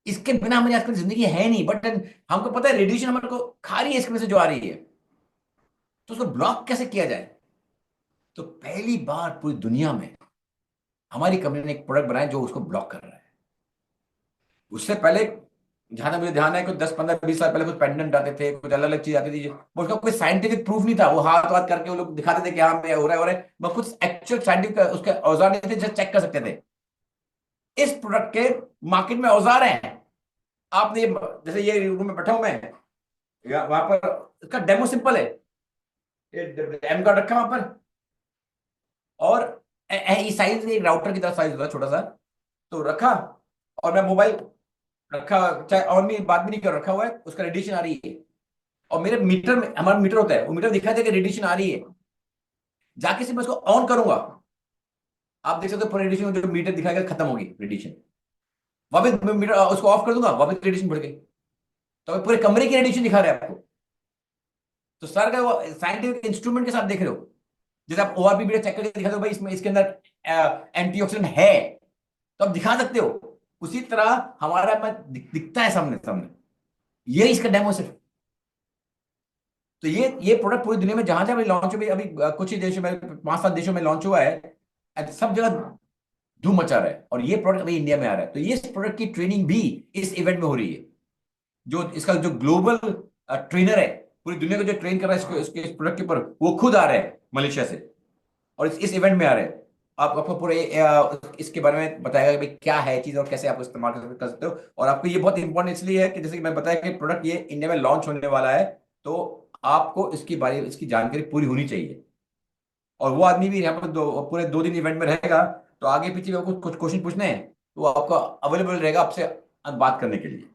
इसके बिना हमारी आजकल जिंदगी है नहीं। बट हमको पता है रेडिएशन हमारे को खा रही है, इसकी वजह से जो आ रही है, तो उसको ब्लॉक कैसे किया जाए? तो पहली बार पूरी दुनिया में हमारी कंपनी ने एक प्रोडक्ट बनाया जो उसको ब्लॉक कर रहा है। उससे पहले, जहां तक मुझे ध्यान है, कुछ 10-15-20 साल पहले कुछ पेंडेंट आते थे, कुछ अलग अलग चीज आती थी, वो उसका कोई साइंटिफिक प्रूफ नहीं था। वो हाथ वाथ करके वो लोग दिखाते थे कि हाँ मैं हो रहा है, मगर कुछ एक्चुअल साइंटिफिक उसके औजार नहीं थे जो चेक कर सकते थे। इस प्रोडक्ट के मार्केट में औजार हैं। आपने जैसे ये रूम में बैठा हूं मैं, वहां पर इसका डेमो सिंपल है, एम कार्ड रखा वहां पर, और ये साइज एक राउटर की तरह साइज होता है छोटा सा, तो रखा, और मैं मोबाइल रखा, चाहे ऑन भी बात भी नहीं कर, रखा हुआ है, उसका रेडिएशन आ रही है, और मेरे मीटर में, हमारा मीटर होता है, वो मीटर दिखा देगा रेडिएशन आ रही है। जाके से मैं उसको ऑन करूंगा, आप देख सकते हो पूरा रेडिएशन जो मीटर दिखाएगा खत्म होगी रेडिएशन। वापस मीटर उसको ऑफ कर दूंगा, वापस रेडिएशन बढ़ गई। तो अभी पूरे कमरे की रेडिएशन दिखा रहा है आपको। तो सर का वो साइंटिफिक इंस्ट्रूमेंट के साथ देख रहे हो, जैसे आप ओआरपी मीटर चेक करके दिखा दो भाई इसमें, इसके अंदर एंटीऑक्सीडेंट है, तो आप दिखा सकते हो। उसी तरह हमारा में दिखता है सामने सामने, ये इसका डेमो सिर्फ। तो ये प्रोडक्ट पूरी दुनिया में जहां जहां लॉन्च हुआ, अभी कुछ ही देशों में, 5-7 देशों में लॉन्च हुआ है, सब जगह धूम मचा रहा है। और ये प्रोडक्ट अभी इंडिया में आ रहा है, तो ये प्रोडक्ट की ट्रेनिंग भी इस इवेंट में हो रही है। जो इसका जो ग्लोबल ट्रेनर है, पूरी दुनिया को जो ट्रेन कर रहा है इसके इस प्रोडक्ट के ऊपर, वो खुद आ रहे हैं मलेशिया से, और इस इवेंट में आ रहे हैं। आपको पूरे इसके बारे में बताएगा कि भाई क्या है चीज और कैसे आप इस्तेमाल कर सकते हो। और आपको ये बहुत इंपॉर्टेंट इसलिए है कि जैसे कि मैं बताया कि प्रोडक्ट ये इंडिया में लॉन्च होने वाला है, तो आपको इसकी जानकारी पूरी होनी चाहिए। और वो आदमी भी यहाँ पर पूरे 2 दिन इवेंट में रहेगा, तो आगे पीछे भी आपको कुछ क्वेश्चन पूछने हैं तो वो आपको अवेलेबल रहेगा आपसे बात करने के लिए।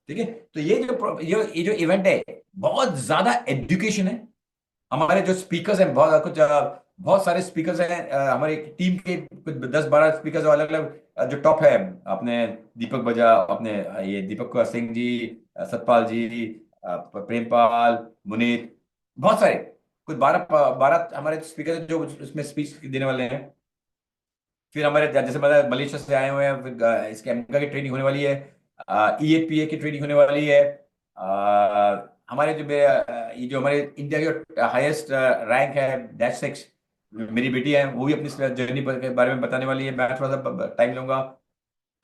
ठीक है, तो ये जो इवेंट है बहुत ज्यादा एजुकेशन है। हमारे जो स्पीकर्स हैं बहुत सारे स्पीकर्स हैं, हमारे टीम के कुछ 10-12 स्पीकर्स अलग अलग जो टॉप है, अपने दीपक बजा, अपने ये दीपक सिंह जी, सतपाल जी, प्रेमपाल, मुनीत, बहुत सारे, कुछ 12 12 हमारे स्पीकर जो इसमें स्पीच देने वाले हैं। फिर हमारे जैसे मतलब मलेशिया से आए हुए हैं, फिर इसके अमेरिका की ट्रेनिंग होने वाली है, EAPA की ट्रेनिंग होने वाली है। हमारे ये जो हमारे इंडिया के हाईएस्ट रैंक है -6, मेरी बेटी है, वो भी अपनी जर्नी के बारे में बताने वाली है। मैं थोड़ा सा टाइम लूंगा।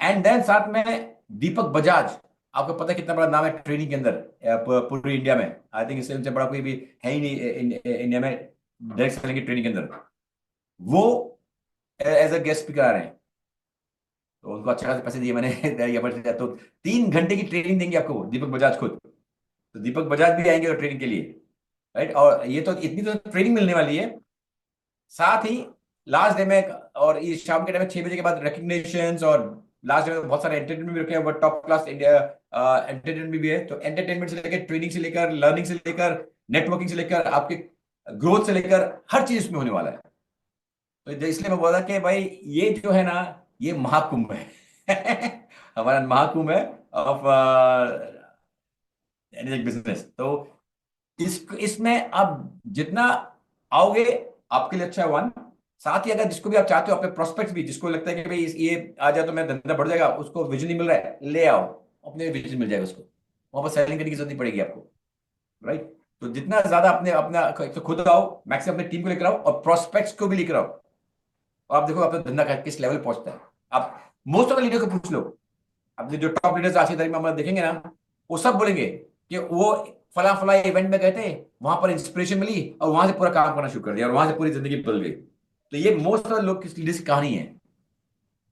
एंड देन साथ में दीपक बजाज, आपको पता है कितना बड़ा नाम है ट्रेनिंग के अंदर, पूरी इंडिया में। आई थिंक इससे उनसे बड़ा कोई भी है ही नहीं इंडिया में डायरेक्ट सेलिंग की ट्रेनिंग के अंदर। वो एज अ गेस्ट स्पीकर आ रहे हैं, तो उनको अच्छा खासे पैसे दिए मैंने यहाँ पर। तो 3 घंटे की ट्रेनिंग देंगे आपको वो, दीपक बजाज खुद। तो दीपक बजाज भी आएंगे ट्रेनिंग के लिए, राइट। और ये तो इतनी तो ट्रेनिंग मिलने वाली है, साथ ही लास्ट डे में और ये शाम के टाइम में 6 बजे के बाद रिकग्निशन, और लास्ट डे में बहुत सारे एंटरटेनमेंट भी रखे हैं, वो टॉप क्लास इंडिया एंटरटेनमेंट भी है। तो एंटरटेनमेंट से लेकर, ट्रेनिंग से लेकर, लर्निंग से लेकर, नेटवर्किंग से लेकर, आपके ग्रोथ से लेकर, हर चीज इसमें होने वाला है। तो इसलिए मैं बोला कि भाई ये जो है ना, ये महाकुंभ है हमारा महाकुंभ है ऑफ बिजनेस। तो इसमें आप जितना आओगे आपके लिए अच्छा है, वन। साथ ही अगर जिसको भी आप चाहते हो, अपने प्रोस्पेक्ट्स भी, जिसको लगता है कि भाई ये आ जाए तो मेरा धंधा बढ़ जाएगा, उसको विजन नहीं मिल रहा है, ले आओ, अपने विजन मिल जाएगा उसको। वहां पर सेलिंग करने की जरूरत नहीं पड़ेगी आपको, राइट। तो जितना ज्यादा अपने अपना तो खुद आओ, मैक्सिमम अपनी टीम को लेकर आओ और प्रोस्पेक्ट्स को भी लेकर आओ, और आप देखो अपना धंधा किस लेवल पहुंचता है। आप मोस्ट ऑफ द लीडर को पूछ लो, अपने जो टॉप लीडर्स आज की तारीख में हम देखेंगे ना, वो सब बोलेंगे कि वो फला फला इवेंट में गए थे, वहां पर इंस्पिरेशन मिली और वहां से पूरा काम करना शुरू कर दिया और वहां से पूरी जिंदगी बदल गई। तो ये मोस्ट ऑफ लोग किस लीडर्स की कहानी है।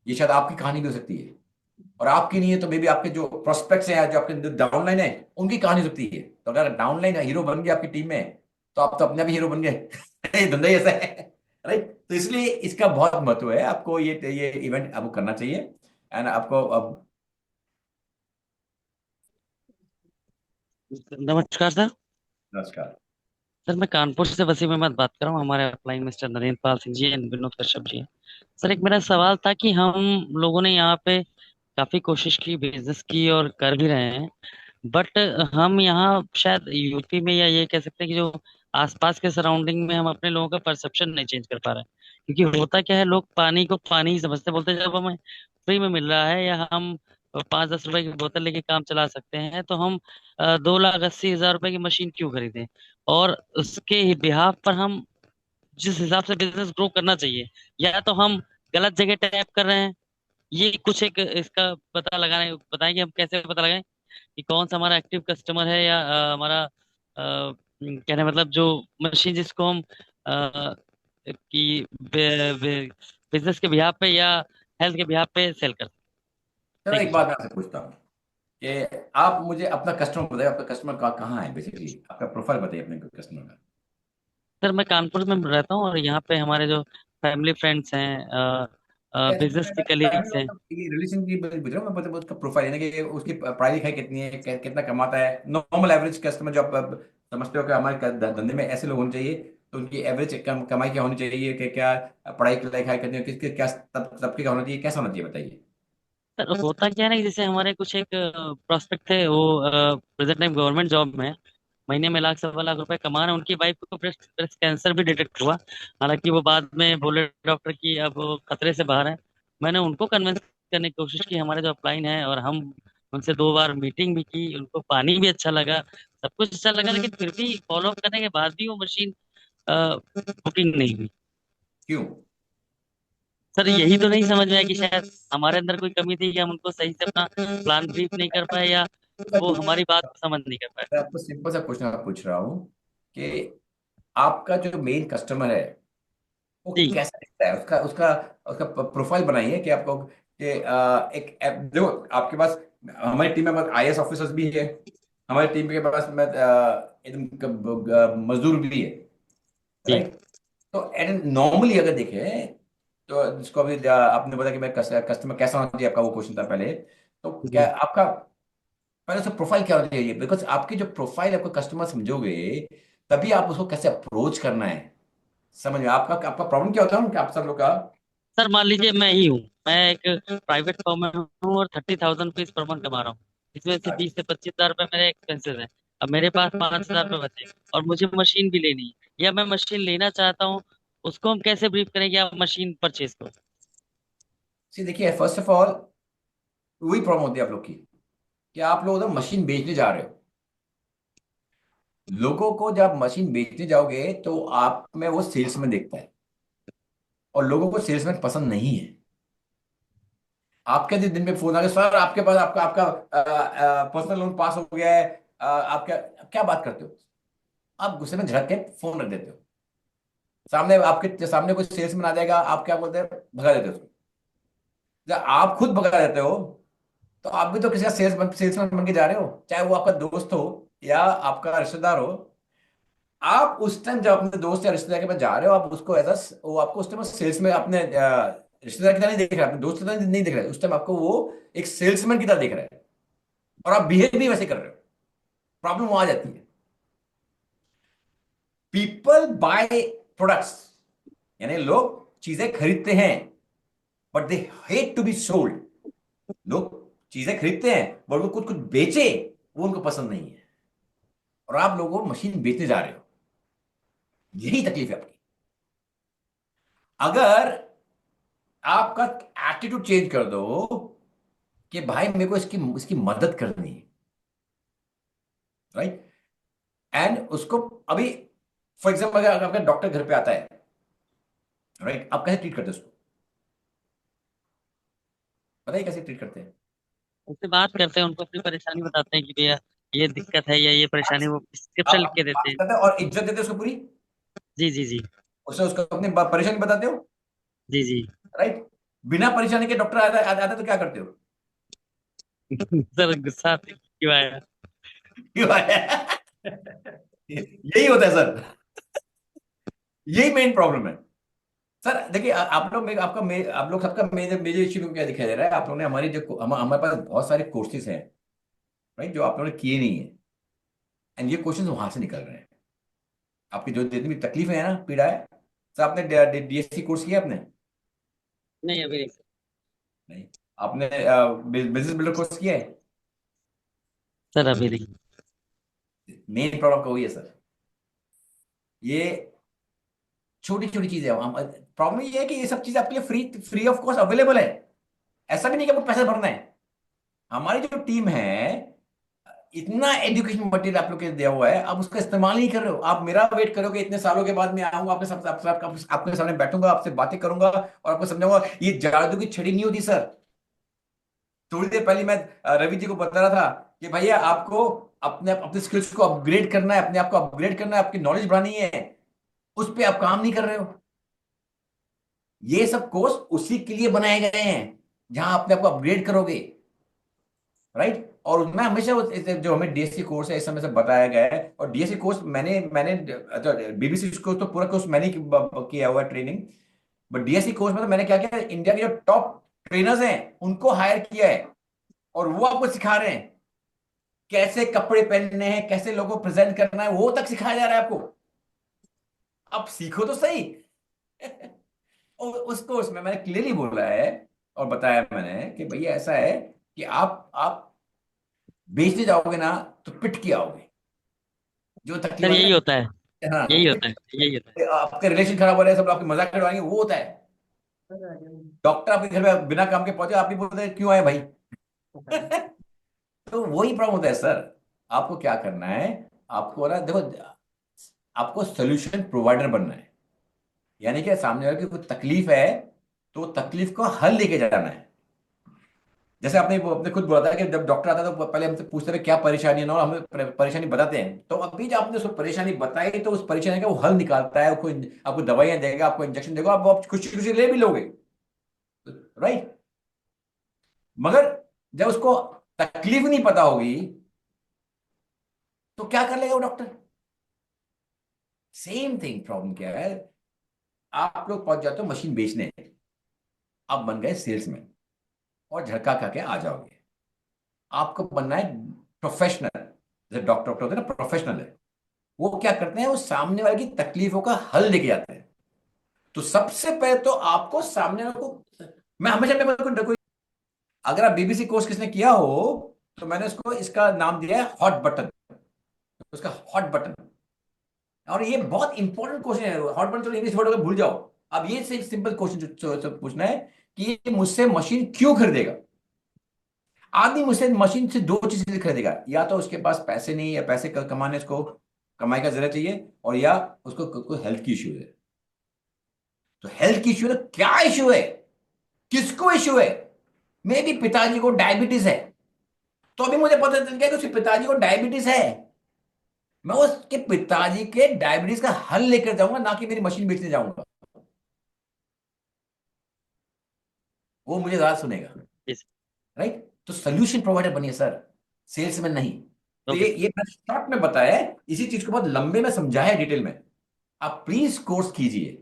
ये शायद आपकी कहानी भी हो सकती है, और आपकी नहीं है तो मे बी आपके जो प्रोस्पेक्ट्स हैं, जो आपके डाउनलाइन है, उनकी कहानी हो सकती है। तो अगर डाउनलाइन हीरो बन गया आपकी टीम में, तो आप तो अपने भी हीरो बन गए ये धंधा ही ऐसा है, राइट। तो इसलिए इसका बहुत महत्व है, आपको ये इवेंट आपको करना चाहिए। एंड आपको अब नमस्कार सर। नमस्कार। सर मैं कानपुर से वसीम अहमद बात कर रहा हूँ। हमारे upline mister Narendra Pal Singh ji and Vinod Kashyap ji हैं। सर एक मेरा सवाल था कि हम लोगों ने यहाँ पे काफी कोशिश की, बिजनेस की और कर भी रहे हैं, बट हम यहाँ शायद यूपी में, या ये कह सकते हैं कि जो आसपास के सराउंडिंग में, हम अपने लोगों का परसेप्शन नहीं चेंज कर पा रहे हैं। क्योंकि होता क्या है, लोग पानी को पानी ही समझते, बोलते हैं जब हमें फ्री में मिल रहा है या हम 5-10 रुपए की बोतल लेके काम चला सकते हैं, तो हम 2,80,000 रुपए की मशीन क्यों खरीदें। और उसके बिहाफ पर हम जिस हिसाब से बिजनेस ग्रो करना चाहिए, या तो हम गलत जगह टैप कर रहे हैं। ये कुछ एक इसका पता लगाने बताएं कि हम कैसे पता लगाएं कि कौन सा हमारा एक्टिव कस्टमर है, या हमारा कहने मतलब जो मशीन जिसको हम कि बिजनेस के बिहाफ पे या हेल्थ के बिहाफ पे सेल कर। चलो थैंक एक यू बात सर। मैं आपसे पूछता हूँ कि आप मुझे अपना कस्टमर बताइए, आपका कस्टमर कहाँ है, बेसिकली आपका प्रोफाइल बताइए अपने कस्टमर का। सर मैं कानपुर में रहता हूँ, और यहाँ पे हमारे जो फैमिली फ्रेंड्स हैं, बिजनेस के कलीग्स हैं। रिलेशन की पूछ रहा हूँ मैं, मतलब उसका प्रोफाइल यानी कि उसकी पढ़ाई लिखाई कितनी है, कितना कमाता है, नॉर्मल एवरेज कस्टमर जो आप समझते हो कि हमारे धंधे में ऐसे लोग होने चाहिए, तो उनकी एवरेज कमाई क्या होनी चाहिए, कि क्या पढ़ाई लिखाई करनी है, किसके क्या तबके का होना चाहिए, कैसा होना चाहिए, बताइए। सर होता क्या है ना कि जैसे हमारे कुछ एक प्रोस्पेक्ट थे, वो प्रेजेंट टाइम गवर्नमेंट जॉब में है, महीने में 1,00,000 से 1,25,00,000 रुपए कमा रहे हैं। उनकी वाइफ को ब्रेस्ट कैंसर भी डिटेक्ट हुआ। हालांकि वो बाद में बोले डॉक्टर की अब वो खतरे से बाहर है। मैंने उनको कन्विंस करने की कोशिश की, हमारे जो अपलाइन है, और हम उनसे 2 बार मीटिंग भी की। उनको पानी भी अच्छा लगा, सब कुछ अच्छा लगा, लेकिन फिर भी फॉलो अप करने के बाद भी वो मशीन बुकिंग नहीं हुई। क्यों? सर यही तो नहीं समझ में आया कि शायद हमारे अंदर कोई कमी थी, कि हम उनको सही से अपना प्लान ब्रीफ नहीं कर पाए, या वो हमारी बात समझ नहीं कर पाए। मैं आपको सिंपल सा क्वेश्चन पूछ रहा हूँ कि आपका जो मेन कस्टमर है, वो जी कैसा दिखता है, उसका उसका उसका प्रोफाइल बनाइए कि आपको कि एक जो आपके पास, हमारी टीम में बस आईएएस ऑफिसर्स भी है, हमारी टीम के पास में एकदम मजदूर भी है, जी राइट। तो नॉर्मली अगर देखें तो जिसको अभी आपने बोला कि मैं कस्टमर कैसा होना चाहिए, आपका वो क्वेश्चन था पहले। तो क्या जी आपका पहले उसका प्रोफाइल क्या होना चाहिए, बिकॉज आपकी जो प्रोफाइल आपको कस्टमर समझोगे तभी आप उसको कैसे अप्रोच करना है। समझ में आपका आपका प्रॉब्लम क्या होता है कि आप सब लोग का। सर, मान लीजिए मैं ही हूँ, मैं एक प्राइवेट फर्म में हूँ और 30,000 रुपीज पर मंथ कमा रहा हूँ। इसमें से 20 से 25 हजार रुपये मेरे एक्सपेंसेस हैं। अब मेरे पास 5 हजार रुपये बचे और मुझे मशीन भी लेनी है या मैं मशीन लेना चाहता हूँ, उसको हम कैसे ब्रीफ करें कि आप मशीन परचेज करो? सी देखिए, फर्स्ट ऑफ ऑल वही प्रॉब्लम होती है आप लोग की, कि आप लोग उधर मशीन बेचने जा रहे हो। लोगों को जब मशीन बेचने जाओगे तो आप में वो सेल्समैन देखता है, और लोगों को सेल्समैन पसंद नहीं है। आपके दिन में फोन आ गया, सर आपके पास आपका आपका पर्सनल लोन पास हो गया है, आप क्या क्या बात करते हो। आप गुस्से में झड़क के फोन रख देते हो। सामने आपके सामने कोई सेल्समैन आ जाएगा, आप क्या बोलते हैं, भगा देते हो उसको। जब आप खुद भगा देते हो तो आप भी तो किसी का सेल्समैन बन के जा रहे हो, चाहे वो आपका दोस्त हो या आपका रिश्तेदार हो। आप उस टाइम जब अपने दोस्त या रिश्तेदार के पास जा रहे हो, आप उसको एज वो आपको उस टाइम सेल्स में अपने रिश्तेदार की तरह नहीं देख रहा है, अपने दोस्त की तरह नहीं देख रहा है, उस टाइम आपको वो एक सेल्समैन की तरह देख रहा है, और आप बिहेव भी वैसे कर रहे हो। प्रॉब्लम वहां आ जाती है। पीपल बाय प्रोडक्ट्स, यानी लोग चीजें खरीदते हैं, but they hate to be sold. लोग चीजें खरीदते हैं बट वो कुछ कुछ बेचे, वो उनको पसंद नहीं है। और आप लोगों को मशीन बेचने जा रहे हो, यही तकलीफ है आपकी। अगर आपका एटीट्यूड चेंज कर दो कि भाई मेरे को इसकी इसकी मदद करनी है, राइट, एंड उसको अभी फॉर एग्जाम्पल अगर आपका डॉक्टर घर पे आता है, राइट, आप कैसे ट्रीट करते हैं उसको, बताइए कैसे ट्रीट करते हैं। उनसे बात करते हैं, उनको अपनी परेशानी बताते हैं कि भैया ये दिक्कत है या ये परेशानी, वो प्रिस्क्रिप्शन लिख आप के बात देते हैं। करते हैं और इज्जत देते हैं उसको पूरी, जी जी जी। उससे उसको अपनी परेशानी बताते हो, जी जी। राइट। बिना परेशानी के डॉक्टर आता आता तो क्या करते हो। सर, गुस्सा क्यों आया? क्यों आया? यही होता है सर, यही मेन प्रॉब्लम है। सर देखिए, आप लोग आपका आप लोग सबका मेजर मेजर इश्यू क्या दिखाई दे रहा है, आप लोगों ने हमारी जो हमारे पास बहुत सारे कोर्सेज हैं, राइट, जो आप लोगों ने किए नहीं है, एंड ये क्वेश्चन वहां से निकल रहे हैं। आपकी जो जितनी भी तकलीफ है ना, पीड़ा है। सर आपने डीएससी कोर्स किया आपने? नहीं, अभी नहीं। नहीं। आपने बिजनेस बिल्डर कोर्स किया है? सर, अभी नहीं। मेन प्रॉब्लम का वही है सर, ये छोटी छोटी चीजें। प्रॉब्लम ये है कि ये सब चीज आपके लिए free free of cost available है। ऐसा भी नहीं कि आपको पैसे भरना है। हमारी जो टीम है, इतना एजुकेशन मटेरियल आप लोग के दिया हुआ है, आप उसका इस्तेमाल नहीं कर रहे हो। आप मेरा वेट करोगे, इतने सालों के बाद मैं आऊंगा आपके साथ, आपके सामने बैठूंगा, आपसे बातें करूंगा और आपको समझाऊंगा। ये जादू की छड़ी नहीं होती सर। थोड़ी देर पहले मैं रवि जी को बता रहा था कि भैया आपको अपने अपने स्किल्स को अपग्रेड करना है, अपने आप को अपग्रेड करना है, आपकी नॉलेज बढ़ानी है, उस पर आप काम नहीं कर रहे हो। ये सब कोर्स उसी के लिए बनाए गए हैं जहां अपने आप को अपग्रेड करोगे, राइट। और उसमें हमेशा जो हमें डीएससी कोर्स है इस समय से बताया गया है, और डीएससी कोर्स मैंने मैंने बीबीसी कोर्स तो पूरा कोर्स मैंने ही किया हुआ है ट्रेनिंग। बट डीएससी कोर्स में तो मैंने क्या किया, इंडिया के जो टॉप ट्रेनर्स हैं उनको हायर किया है, और वो आपको सिखा रहे हैं कैसे कपड़े पहनने हैं, कैसे लोगों को प्रेजेंट करना है, वो तक सिखाया जा रहा है आपको। आप सीखो तो सही। और उस कोर्स में मैंने क्लियरली बोला है और बताया मैंने कि भैया ऐसा है कि आप बेचने जाओगे ना तो पिट के आओगे। जो तकलीफ सर, आती यही होता है, है ना, यही होता है, यही होता है। आपके रिलेशन खराब हो रहे हैं, सब आपके मजाक उड़ाएंगे, वो होता है। डॉक्टर आपके घर में बिना काम के पहुंचे, आप भी बोलते हैं क्यों आए भाई। तो वही प्रॉब्लम होता है सर। आपको क्या करना है, आपको ना देखो, आपको सोल्यूशन प्रोवाइडर बनना है। यानी कि सामने वाले की कोई तकलीफ है तो तकलीफ को हल लेके जाना है। जैसे आपने आपने खुद बोला था कि जब डॉक्टर आता है तो पहले हमसे पूछते हैं क्या परेशानी है ना, और हमें परेशानी बताते हैं। तो अभी जब आपने उसको परेशानी बताई तो उस परेशानी का वो हल निकालता है, आपको आपको दवाइयां देगा, आपको इंजेक्शन देगा, आप खुशी खुशी ले भी लोगे, राइट। मगर जब उसको तकलीफ नहीं पता होगी तो क्या कर लेगा वो डॉक्टर? सेम थिंग, प्रॉब्लम क्या है, आप लोग पहुंच जाते हो मशीन बेचने, आप बन गए सेल्समैन और झटका खा के आ जाओगे। आपको बनना है प्रोफेशनल, जैसे डॉक्टर डॉक्टर होते हैं ना, प्रोफेशनल है। वो क्या करते हैं, वो सामने वाले की तकलीफों का हल लेके आते हैं। तो सबसे पहले तो आपको सामने वाले को, मैं हमेशा कोई, अगर आप बीबीसी कोर्स किसने किया हो तो मैंने उसको इसका नाम दिया है हॉट बटन, उसका हॉट बटन। और ये बहुत इंपॉर्टेंट क्वेश्चन है, हॉट बटन, चलो इंग्लिश वर्ड अगर भूल जाओ। अब ये से सिंपल क्वेश्चन जो पूछना है कि ये मुझसे मशीन क्यों खरीदेगा। आदमी मुझसे मशीन से दो चीजें खरीदेगा, या तो उसके पास पैसे नहीं, या पैसे कमाने उसको कमाई का जरूरत चाहिए, और या उसको कोई हेल्थ की इश्यू है। तो हेल्थ की इश्यू है, क्या इश्यू है, किसको इश्यू है? मे भी पिताजी को डायबिटीज है, तो अभी मुझे पता चल गया कि उसके पिताजी को डायबिटीज है। मैं उसके पिताजी के डायबिटीज का हल लेकर जाऊंगा, ना कि मेरी मशीन बेचने जाऊंगा। वो मुझे ज्यादा सुनेगा, जी सर। राइट। तो सोल्यूशन प्रोवाइडर बनिए सर, सेल्समैन नहीं। तो ओके ये मैंने शॉर्ट में बताया है, इसी चीज को बहुत लंबे में समझाया है डिटेल में। आप प्लीज कोर्स कीजिए।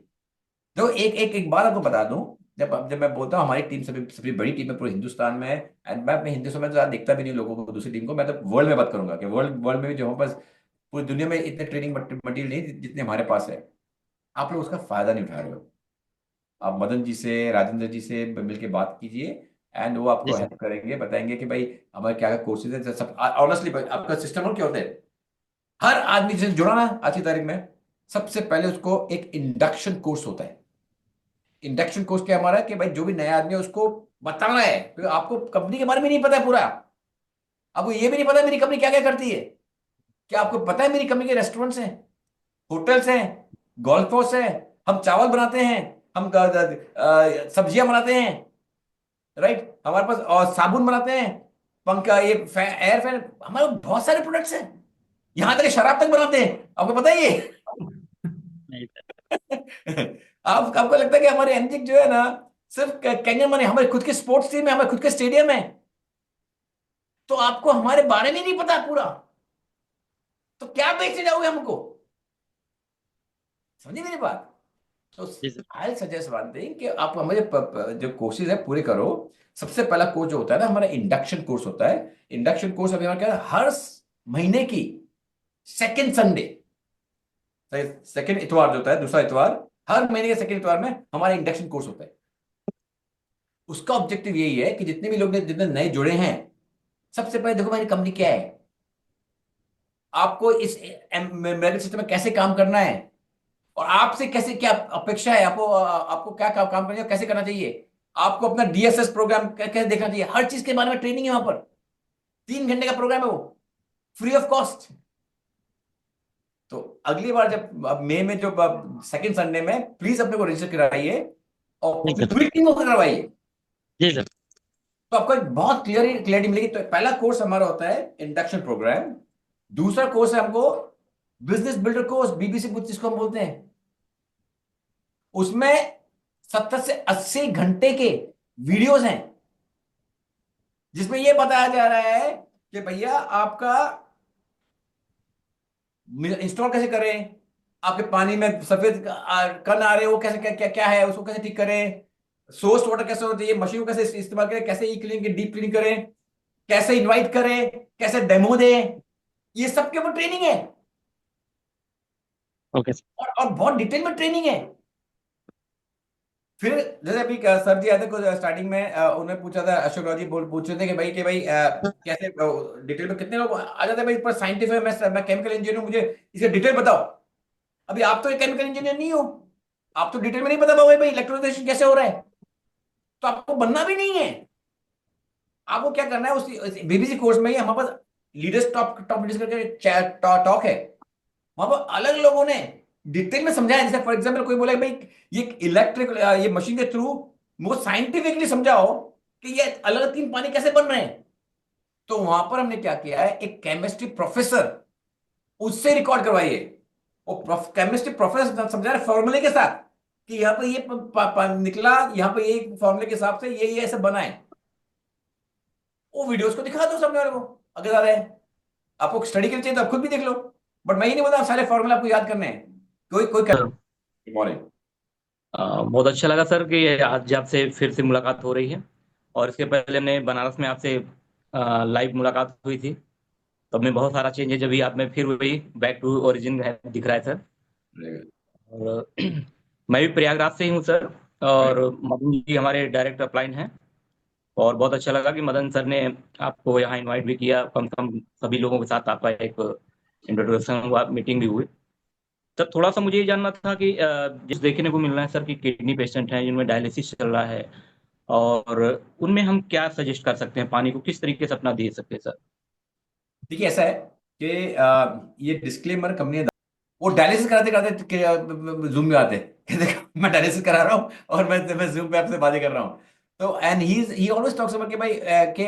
तो एक बार आपको बता दूं, जब मैं बोलता हूँ हमारी टीम सभी सबसे बड़ी टीम है पूरे हिंदुस्तान में, एंड मैं अपने हिंदुस्तान में तो ज्यादा देखता भी नहीं लोगों को, दूसरी टीम को, मैं तो वर्ल्ड में बात करूंगा कि वर्ल्ड वर्ल्ड में भी जो हमारे पास, पूरी दुनिया में इतने ट्रेनिंग मटेरियल नहीं जितने हमारे पास है। आप लोग उसका फायदा नहीं उठा रहे हो। आप मदन जी से, राजेंद्र जी से मिलके बात कीजिए, एंड वो जी आपको सर। हेल्प करेंगे, बताएंगे कि भाई हमारे क्या क्या कोर्सेज है सब। ऑनेस्टली आपका सिस्टम और क्या होता है, हर आदमी जिसे जुड़ा ना आज की तारीख में, सबसे पहले उसको एक इंडक्शन कोर्स होता है। इंडक्शन कोर्स क्या हमारा है कि भाई जो भी नया आदमी है उसको बताना है, क्योंकि आपको कंपनी के बारे में नहीं पता है पूरा। आपको ये भी नहीं पता मेरी कंपनी क्या क्या करती है। क्या आपको पता है मेरी कंपनी के रेस्टोरेंट्स हैं, होटल्स हैं, गोल्फ कोर्स है, हम चावल बनाते हैं, हम सब्जियां बनाते हैं, राइट, हमारे पास और साबुन बनाते हैं, पंखा, ये एयर फैन, हमारे पास बहुत सारे प्रोडक्ट्स हैं। यहां तक कि शराब तक बनाते हैं, आपको पता है ये? नहीं सर। आपको लगता है कि हमारे एनजिक जो है ना सिर्फ कहने माने, हमारे खुद के स्पोर्ट्स टीम है, हमारे खुद के स्टेडियम है, तो आपको हमारे बारे में नहीं पता पूरा, तो क्या बेचने जाओगे हमको? समझे मेरी बात? तो जी sir. I suggest one thing कि आप हमारे जो कोर्सेज है पूरे करो। सबसे पहला कोर्स जो होता है ना हमारा इंडक्शन कोर्स होता है। इंडक्शन कोर्स अभी हमारा क्या है, हर महीने की सेकेंड संडे, सेकेंड इतवार जो होता है, दूसरा इतवार, हर महीने के सेकेंड इतवार में हमारा इंडक्शन कोर्स होता है। उसका ऑब्जेक्टिव यही है कि जितने भी लोग जितने नए जुड़े हैं, सबसे पहले देखो मेरी कंपनी क्या है, आपको इस मेडिकल सिस्टम में कैसे काम करना है, और आपसे कैसे क्या अपेक्षा है, आपको आपको क्या काम करना है, कैसे करना चाहिए, आपको अपना डीएसएस प्रोग्राम कैसे देखना चाहिए, हर चीज के बारे में ट्रेनिंग है वहां पर। 3 घंटे का प्रोग्राम है वो, फ्री ऑफ कॉस्ट। तो अगली बार जब मई में जो सेकंड संडे में, प्लीज अपने को रजिस्टर कराइए और ठीक अपनी है सर। पूरी टीम को करवाइए। जी सर। तो आपको एक बहुत क्लियरिटी मिलेगी। तो पहला कोर्स हमारा होता है इंडक्शन प्रोग्राम। दूसरा कोर्स है हमको बिजनेस बिल्डर कोर्स, बीबीसी जिसको हम बोलते हैं। उसमें 70 से 80 घंटे के वीडियोस हैं, जिसमें यह बताया जा रहा है कि भैया आपका इंस्टॉल कैसे करें, आपके पानी में सफेद कण आ रहे हैं वो कैसे, क्या क्या क्या है, उसको कैसे ठीक करें, सोर्स वाटर कैसे होना चाहिए, मशीन को कैसे इस्तेमाल करें, कैसे ई क्लीन की डीप क्लीन करें, कैसे इनवाइट करें, कैसे डेमो दें, ये सब के ऊपर ट्रेनिंग है। Okay sir. और बहुत डिटेल में ट्रेनिंग है। फिर जैसे अभी सर जी आए थे कुछ स्टार्टिंग में, उन्होंने पूछा था, अशोक राव जी बोल पूछ रहे थे कि भाई कैसे डिटेल में कितने लोग आ जाते हैं भाई, पर साइंटिफिक, मैं केमिकल इंजीनियर हूं, मुझे इसे डिटेल बताओ। अभी आप तो केमिकल इंजीनियर नहीं हो, आप तो डिटेल में नहीं बता पाओगे भाई इलेक्ट्रोलाइजेशन कैसे हो रहा है, तो आपको बनना भी नहीं है। आपको क्या करना है, उस बीबीसी कोर्स में ही हमारे पास लीडर्स टॉप टॉप लीडर्स करके टॉक है। वहां पर अलग लोगों ने डिटेल में समझाया। जैसे फॉर एग्जाम्पल कोई बोला भाई ये इलेक्ट्रिक, ये मशीन के थ्रू मुझे साइंटिफिकली समझाओ कि ये अलग अलग 3 पानी कैसे बन रहे हैं। तो वहां पर हमने क्या किया है, एक केमिस्ट्री प्रोफेसर, उससे रिकॉर्ड करवाइए। वो केमिस्ट्री प्रोफेसर समझा रहे फॉर्मूले के साथ कि यहाँ पे ये निकला, यहाँ पे ये फॉर्मूले के हिसाब से ये ऐसे बना है। वो वीडियोस को दिखा दो सामने वाले को, अगर ज्यादा है आपको स्टडी करनी चाहिए तो आप खुद भी देख लो। बट मैं ही नहीं बोलता सारे फॉर्मूले आपको याद करने हैं, कोई कोई सर मॉर्निंग। बहुत अच्छा लगा सर कि आज आपसे फिर से मुलाकात हो रही है। और इसके पहले हमने बनारस में आपसे लाइव मुलाकात हुई थी, तब में बहुत सारा चेंज है, जब भी आप में फिर वही बैक टू ओरिजिन है दिख रहा है सर। और मैं भी प्रयागराज से ही हूँ सर, और मदन जी हमारे डायरेक्ट अपलाइन हैं। और बहुत अच्छा लगा कि मदन सर ने आपको यहाँ इनवाइट भी किया, कम से कम सभी लोगों के साथ आपका एक इंट्रोडक्शन हुआ, मीटिंग भी हुई। सर थोड़ा सा मुझे ये जानना था कि जिस देखने को मिल रहा है सर कि किडनी पेशेंट हैं जिनमें डायलिसिस चल रहा है, और उनमें हम क्या सजेस्ट कर सकते हैं, पानी को किस तरीके से अपना दे सकते हैं सर? देखिए ऐसा है कि ये डिस्क्लेमर कंपनी, वो डायलिसिस कराते कराते जूम में आते कि देखो मैं डायलिसिस करा रहा हूँ और मैं जूम पे आपसे बातें कर रहा हूँ। तो and he always talks about कि भाई कि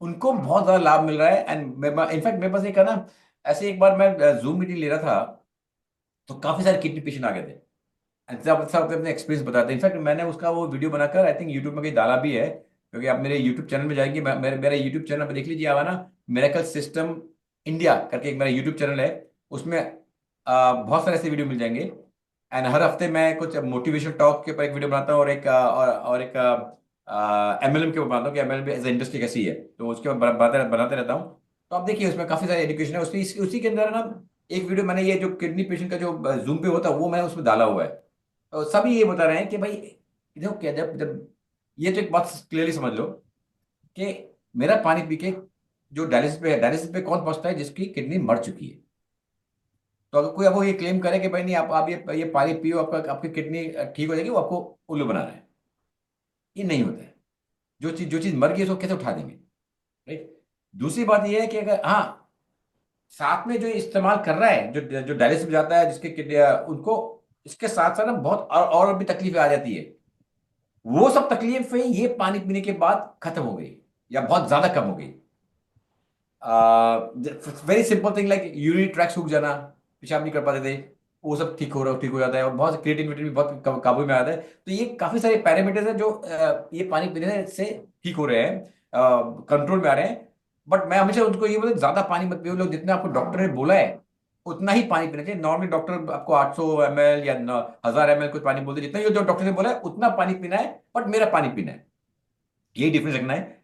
उनको बहुत ज्यादा लाभ मिल रहा है। एंड इनफैक्ट मेरे पास एक है ना, ऐसे एक बार मैं जूम मीटिंग ले रहा था, तो काफी सारे किडनी पेशेंट आ गए थे। एंड सब सब अपने एक्सपीरियंस बताते हैं। इनफैक्ट मैंने उसका वो वीडियो बनाकर आई थिंक यूट्यूब में कहीं डाला भी है, क्योंकि आप मेरे यूट्यूब चैनल में जाएंगे, मेरे यूट्यूब चैनल पर देख लीजिए, आवा ना, मेरेकल सिस्टम इंडिया करके एक मेरा यूट्यूब चैनल है। उसमें बहुत सारे ऐसे वीडियो मिल जाएंगे। एंड हर हफ्ते मैं कुछ मोटिवेशन टॉक के ऊपर एक वीडियो बनाता हूँ, और और एक एमएलएम के ऊपर बनाता हूँ कि एमएलएम एज इंडस्ट्री कैसी है, तो उसके ऊपर बनाते रहता हूँ। तो आप देखिए उसमें काफी सारी एजुकेशन है, उसी के अंदर ना एक वीडियो मैंने, ये जो किडनी पेशेंट का जो जूम पे होता है वो मैंने उसमें डाला हुआ है। तो सभी ये बता रहे हैं कि भाई देखो क्या, जब जब ये तो एक बात क्लियरली समझ लो कि मेरा पानी पी के जो डायलिसिस पे है, डायलिसिस पे कौन पहुंचता है, जिसकी किडनी मर चुकी है। तो अगर कोई अब वो ये क्लेम करे कि भाई नहीं आप ये पानी पियो, आपका आपकी किडनी ठीक हो जाएगी, वो आपको उल्लू बना रहा है। ये नहीं होता है। जो चीज मर गई उसको कैसे उठा देंगे, राइट। दूसरी बात ये है कि अगर हाँ, साथ में जो इस्तेमाल कर रहा है, जो जो डायलिसिस में जाता है, जिसके किडनी उनको इसके साथ साथ ना बहुत और भी तकलीफें आ जाती है। वो सब तकलीफें ये पानी पीने के बाद खत्म हो गई, या बहुत ज्यादा कम हो गई। Very simple thing like urinary tract सूख जाना, पेशाब नहीं कर पाते थे, वो सब ठीक हो जाता है। और बहुत क्रिएटिनिटी भी बहुत काबू में आता है। तो ये काफी सारे पैरामीटर्स हैं जो ये पानी पीने से ठीक हो रहे हैं, कंट्रोल में आ रहे हैं। बट मैं हमेशा उनको ये बोलता ज्यादा पानी मत पियो, लोग जितना आपको डॉक्टर ने बोला है उतना ही पानी पीना चाहिए। नॉर्मली डॉक्टर आपको 800 ml या 1000 ml कुछ पानी बोलते हैं, जितना जो डॉक्टर ने बोला है उतना पानी पीना है, बट मेरा पानी पीना है, यही डिफरेंस रखना है।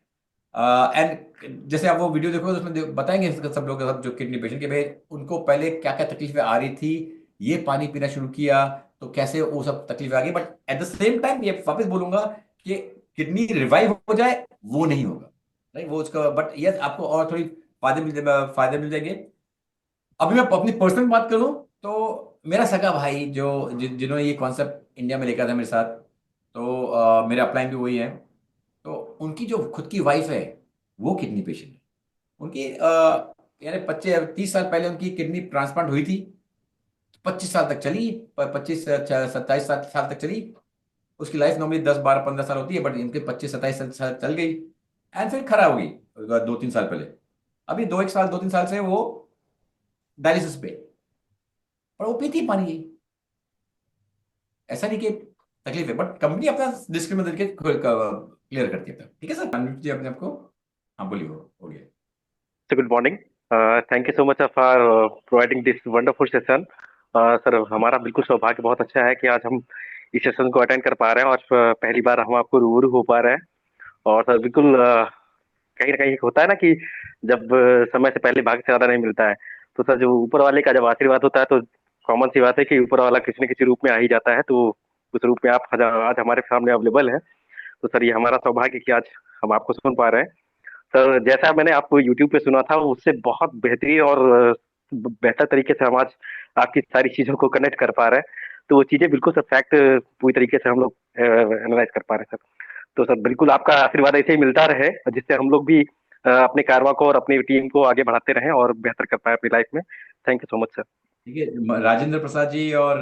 एंड जैसे आप वो वीडियो देखो तो उसमें बताएंगे सब लोग, सब जो किडनी पेशेंट के भाई उनको पहले क्या क्या तकलीफें आ रही थी, ये पानी पीना शुरू किया तो कैसे वो सब तकलीफें आ गई। But at the same time ये वापस बोलूंगा कि किडनी रिवाइव हो जाए वो नहीं होगा, राइट। वो उसका बट यस आपको और थोड़ी फायदे मिल जाएंगे। अभी मैं अपनी पर्सनल बात करूं तो मेरा सगा भाई जो जिन्होंने ये कॉन्सेप्ट इंडिया में लेकर था मेरे साथ, तो मेरे अपलाइन भी वही है। तो उनकी जो खुद की वाइफ है वो किडनी पेशेंट है। उनकी यानी 25 30 साल पहले उनकी किडनी ट्रांसप्लांट हुई थी, 25 साल तक चली, 25 27 साल तक चली। उसकी लाइफ नॉर्मली 10 12 15 साल होती है, बट इनके 25 27 साल चल गई, एंड फिर खराब हो गई 2 3 साल पहले। अभी 2 1 साल 2 3 साल से वो डायलिसिस पे, पर वो पीती है पानी। ऐसा नहीं कि तकलीफ है, बट कंपनी अपना डिस्क्लेमर देके क्लियर करती है। ठीक है सर, अनम्यूट जी अपने आपको। हाँ बोलिए, हो गया। So good morning. Thank you so much for providing this wonderful session. Sir हमारा बिल्कुल सौभाग्य बहुत अच्छा है कि आज हम इस सेशन को अटेंड कर पा रहे हैं, और पहली बार हम आपको रूबरू हो पा रहे हैं। और सर बिल्कुल कहीं ना कहीं होता है ना कि जब समय से पहले भाग्य से ज्यादा नहीं मिलता है, तो सर जो ऊपर वाले का जब आशीर्वाद होता है तो कॉमन सी बात है कि ऊपर वाला किसी न किसी रूप में आ ही जाता है। तो उस रूप में आप आज हमारे सामने अवेलेबल है। तो सर ये हमारा सौभाग्य कि आज हम आपको सुन पा रहे हैं। सर जैसा मैंने आपको यूट्यूब पे सुना था उससे बहुत बेहतरीन और बेहतर तरीके से हम आज आपकी सारी चीजों को कनेक्ट कर पा रहे हैं। तो वो चीजें बिल्कुल सर फैक्ट पूरी तरीके से हम लोग एनालाइज कर पा रहे हैं सर। तो सर बिल्कुल आपका आशीर्वाद ऐसे ही मिलता रहे, जिससे हम लोग भी अपने कारवा को और अपनी टीम को आगे बढ़ाते रहें और बेहतर कर पाए अपनी लाइफ में। Thank you so much sir. ठीक है, राजेंद्र प्रसाद जी और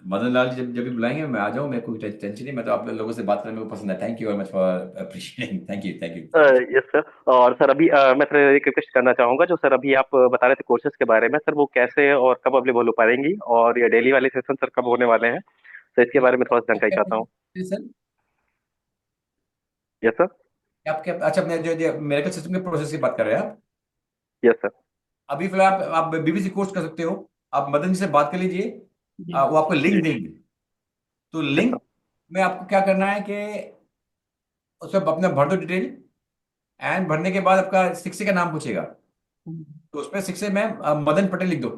मदन लाल जी जब जब भी बुलाएंगे मैं आ जाऊँ, मेरे को टेंशन नहीं, मैं तो आप लोगों से बात करने को पसंद है। Thank you very much for appreciating, thank you thank you. Yes sir. और सर अभी मैं सर एक रिक्वेस्ट करना चाहूंगा, जो सर अभी आप बता रहे थे कोर्सेज के बारे में, सर वो कैसे और कब अवेलेबल हो पाएंगी, और ये डेली वाले सेशन सर कब होने वाले हैं, तो इसके बारे में थोड़ा सा जानकारी चाहता हूँ। Sir yes sir. आपके अच्छा, अपने जो मेडिकल सिस्टम के प्रोसेस की बात कर रहे हैं आप? Yes sir. अभी फिलहाल आप बीबीसी कोर्स कर सकते हो। आप मदन जी से बात कर लीजिए, जी वो आपको लिंक जी। देंगे। तो यस सर। लिंक में आपको क्या करना है कि उसमें अपना भर दो डिटेल, एंड भरने के बाद आपका शिक्षक का नाम पूछेगा, तो उसमें शिक्षक में मदन पटेल लिख दो।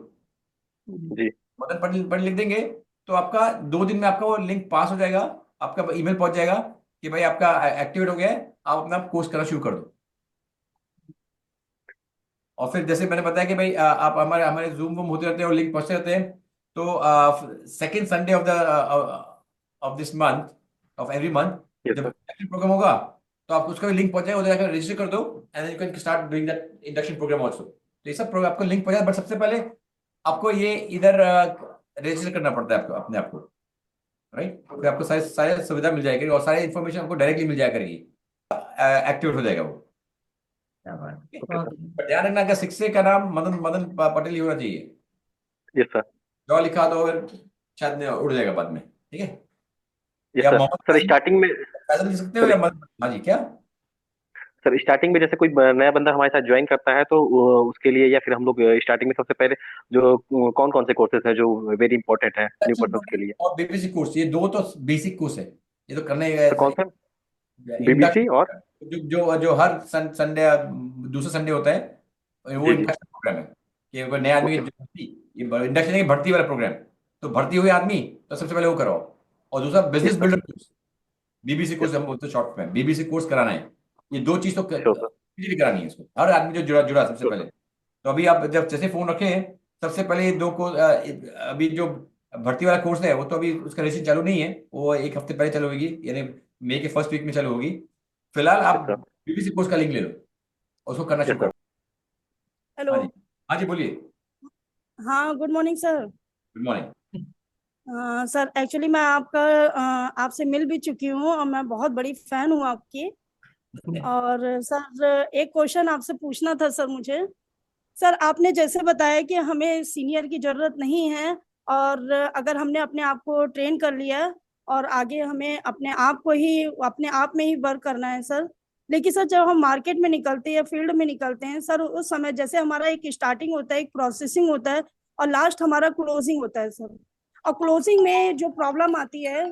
जी। मदन पटेल पटेल लिख देंगे तो आपका 2 दिन में आपका वो लिंक पास हो जाएगा, आपका ईमेल पहुंच जाएगा कि भाई आपका एक्टिवेट हो गया है, आप अपना कोर्स करना शुरू कर दो। और फिर जैसे मैंने बताया कि भाई आप हमारे हमारे जूम वूम होते रहते हैं और लिंक पहुंचते रहते हैं, तो second Sunday off this month, of every month, yes जब सर। इंडक्शन प्रोग्राम होगा तो आपको उसका भी लिंक पहुंच जाएगा, उधर जाकर रजिस्टर कर दो, and you can start doing that induction programme also. तो ये सब प्रोग्राम आपको लिंक पहुंच जाएगा, बट सबसे पहले आपको ये इधर रजिस्टर करना पड़ता है आपको अपने आप को, राइट? फिर आपको सारे सारे सुविधा मिल जाएगी और सारे इन्फॉर्मेशन आपको डायरेक्टली मिल जाया करेगी, एक्टिवेट हो जाएगा वो। क्या बात है, ओके सर। बहुत पर ध्यान रखना कि शिक्षक का नाम मदन मदन पटेल ही होना चाहिए। Yes sir. जो लिखा तो फिर शायद नहीं उड़ जाएगा बाद में, ठीक है? यस या sir. Mohammed sir Faizal starting में फैजल लिख सकते हो, सर या मदन, हाँ जी क्या? सर स्टार्टिंग में जैसे कोई नया बंदा हमारे साथ ज्वाइन करता है, तो उसके लिए, या फिर हम लोग स्टार्टिंग में सबसे पहले जो कौन कौन से कोर्सेज हैं जो वेरी इंपॉर्टेंट है न्यू पर्सन के लिए? और बीबीसी कोर्स, ये दो तो बेसिक कोर्स है, ये तो करने सर कौन सा? BBC induction. और? जो जो जो हर संडे, दूसरा संडे होता है, वो जी जी। इंडक्शन प्रोग्राम है कि अगर नए आदमी की ओके सर। भर्ती, ये इंडक्शन है कि भर्ती वाला प्रोग्राम। तो भर्ती हुए आदमी तो सबसे पहले वो कराओ। और दूसरा business yes sir. Builder course, BBC yes course हम बोलते हैं शॉर्ट में, बीबीसी कोर्स कराना है। ये दो चीज तो श्योर सर। भी करानी है इसको, हर आदमी जो जुड़ा जुड़ा सबसे श्योर पहले। सर। तो अभी आप जब जैसे फोन रखे हैं, सबसे पहले ये दो को अभी जो भर्ती वाला कोर्स है वो तो अभी उसका रजिस्ट्रेशन चालू नहीं है, वो एक हफ्ते पहले चालू होगी, यानी मई के फर्स्ट वीक में चालू होगी। फिलहाल यस आप सर। बीबीसी कोर्स का लिंक ले लो और उसको करना यस शुरू सर। करो। हेलो। हाँ जी, हाँ जी बोलिए। हाँ, good morning sir. Good morning. Sir actually मैं आपका आपसे मिल भी चुकी हूँ और मैं बहुत बड़ी फैन हूँ आपकी। और सर एक क्वेश्चन आपसे पूछना था सर मुझे। सर आपने जैसे बताया कि हमें सीनियर की जरूरत नहीं है, और अगर हमने अपने आप को ट्रेन कर लिया और आगे हमें अपने आप को ही अपने आप में ही वर्क करना है सर। लेकिन सर जब हम मार्केट में निकलते हैं, फील्ड में निकलते हैं सर, उस समय जैसे हमारा एक स्टार्टिंग होता है, एक प्रोसेसिंग होता है, और लास्ट हमारा क्लोजिंग होता है सर। और क्लोजिंग में जो प्रॉब्लम आती है,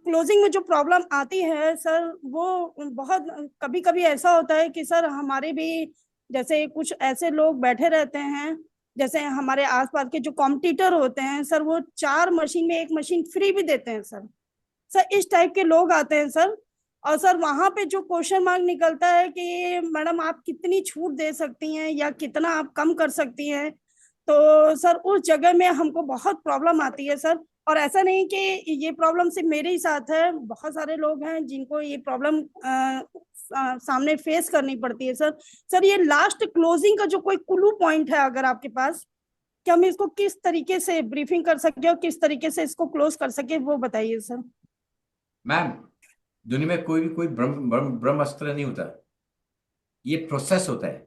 क्लोजिंग में जो प्रॉब्लम आती है सर, वो बहुत कभी कभी ऐसा होता है कि सर हमारे भी जैसे कुछ ऐसे लोग बैठे रहते हैं, जैसे हमारे आसपास के जो कॉम्पिटिटर होते हैं सर, वो 4 मशीन में एक मशीन फ्री भी देते हैं सर। सर इस टाइप के लोग आते हैं सर। और सर वहां पे जो क्वेश्चन मार्क निकलता है कि मैडम आप कितनी छूट दे सकती हैं या कितना आप कम कर सकती हैं। तो सर उस जगह में हमको बहुत प्रॉब्लम आती है सर। और ऐसा नहीं कि ये प्रॉब्लम सिर्फ मेरे ही साथ है, बहुत सारे लोग हैं जिनको ये प्रॉब्लम सामने फेस करनी पड़ती है सर। सर ये लास्ट क्लोजिंग का जो कोई क्लू पॉइंट है अगर आपके पास, कि हम इसको किस तरीके से ब्रीफिंग कर सके और किस तरीके से इसको क्लोज कर सके, वो बताइए सर। मैम, दुनिया में कोई भी कोई ब्रह्मास्त्र नहीं होता, ये प्रोसेस होता है।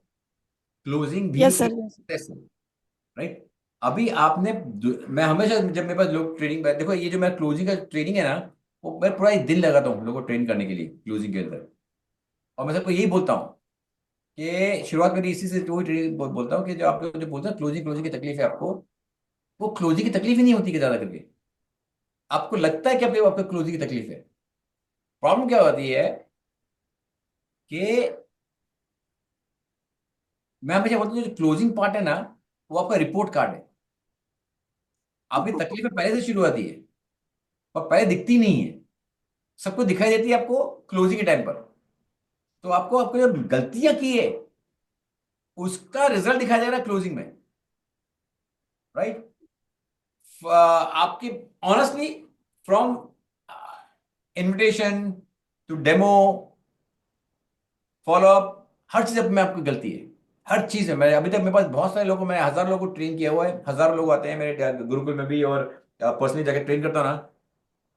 क्लोजिंग भी यस सर। एक प्रोसेस है, राइट? अभी आपने मैं हमेशा जब मेरे पास लोग ट्रेनिंग, देखो ये जो मैं क्लोजिंग का ट्रेनिंग है ना, वो मैं पूरा एक दिन लगाता हूँ लोगों को ट्रेन करने के लिए क्लोजिंग के अंदर। और मैं सबको यही बोलता हूँ कि शुरुआत मेरी इसी से वही ट्रेनिंग बोलता हूँ कि जो आप लोग जो बोलते हैं क्लोजिंग क्लोजिंग की तकलीफ है आपको, वो क्लोजिंग की तकलीफ ही नहीं होती कि ज्यादा करके आपको लगता है कि आपको क्लोजिंग की तकलीफ है। प्रॉब्लम क्या होती है कि मैं हमेशा बोलता हूँ जो क्लोजिंग पार्ट है ना, वो आपका रिपोर्ट कार्ड है। आपकी तकलीफें पहले से शुरू होती है और पहले दिखती नहीं है, सबको दिखाई देती है आपको क्लोजिंग के टाइम पर। तो आपको आपको जो गलतियां की है उसका रिजल्ट दिखाया जाएगा क्लोजिंग में, राइट? आपकी honestly, from invitation to demo, follow up, हर चीज में आपकी गलती है, हर चीज है। मैं अभी तक मेरे पास बहुत सारे लोगों, मैं हजारों लोगों को ट्रेन किया हुआ है, हजारों लोग आते हैं मेरे गुरुकुल में भी, और पर्सनली जाकर ट्रेन करता हूँ ना,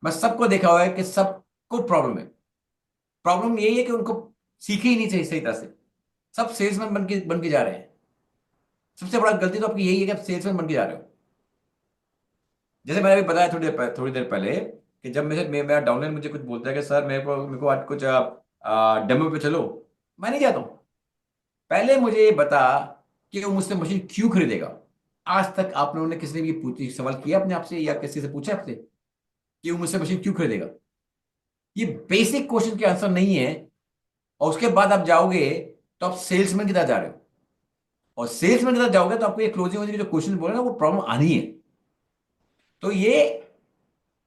मैं सबको देखा हुआ है कि सबको प्रॉब्लम है। प्रॉब्लम यही है कि उनको सीखे ही नहीं सही सही तरह से, सब सेल्समैन बन के जा रहे हैं। सबसे बड़ा गलती तो आपकी यही है कि आप सेल्समैन बन के जा रहे हो। जैसे मैंने अभी बताया थोड़ी देर पहले कि जब मेरा डाउनलाइन मुझे कुछ बोलता है कि सर मेरे को आज कुछ डेमो पे चलो, मैं नहीं जाता हूँ। पहले मुझे ये बता कि वो मुझसे मशीन क्यों खरीदेगा। आज तक आप लोगों ने किसी ने भी पूछी सवाल किया अपने आप से, या किसी से पूछा आपसे कि वो मुझसे मशीन क्यों खरीदेगा? ये बेसिक क्वेश्चन के आंसर नहीं है। और उसके बाद आप जाओगे तो आप सेल्समैन की तरह जा रहे हो, और सेल्समैन की तरह जाओगे तो आपको ये क्लोजिंग वोजिंग जो क्वेश्चन बोल रहे हैं ना, वो प्रॉब्लम आनी है। तो ये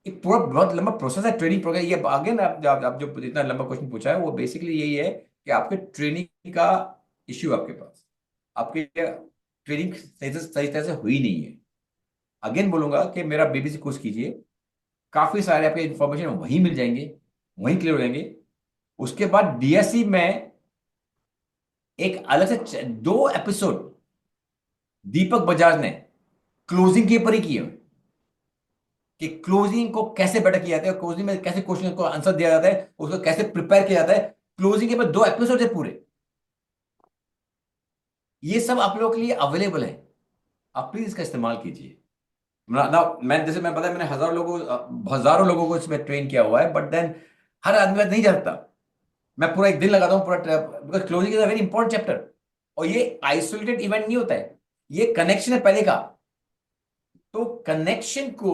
एक पूरा बहुत लंबा प्रोसेस है, ट्रेनिंग प्रोग्राम। ये आगे ना आप जो इतना लंबा क्वेश्चन पूछा है, वो बेसिकली यही है कि आपके ट्रेनिंग का इश्यू आपके पास, आपकी ट्रेनिंग सही तरह से हुई नहीं है। अगेन बोलूंगा कि मेरा बीबीसी कोर्स कीजिए, काफी सारे आपके इंफॉर्मेशन वहीं मिल जाएंगे, वहीं क्लियर हो जाएंगे। उसके बाद डीएससी में एक अलग से 2 एपिसोड दीपक बजाज ने क्लोजिंग के ऊपर ही किए हैं, कि क्लोजिंग को कैसे बेटर किया जाता है, क्लोजिंग में कैसे क्वेश्चन को आंसर दिया जाता है, उसको कैसे प्रिपेयर किया जाता है। क्लोजिंग के बाद 2 एपिसोड है पूरे। ये सब आप लोगों के लिए अवेलेबल है, आप प्लीज इसका इस्तेमाल कीजिए ना। मैं जैसे मैं पता है मैंने हजारों लोगों को इसमें ट्रेन किया हुआ है, बट देन हर आदमी नहीं जानता। मैं पूरा एक दिन लगाता हूँ पूरा, because closing is a very important chapter. और ये आइसोलेटेड इवेंट नहीं होता है, ये कनेक्शन है पहले का। तो कनेक्शन को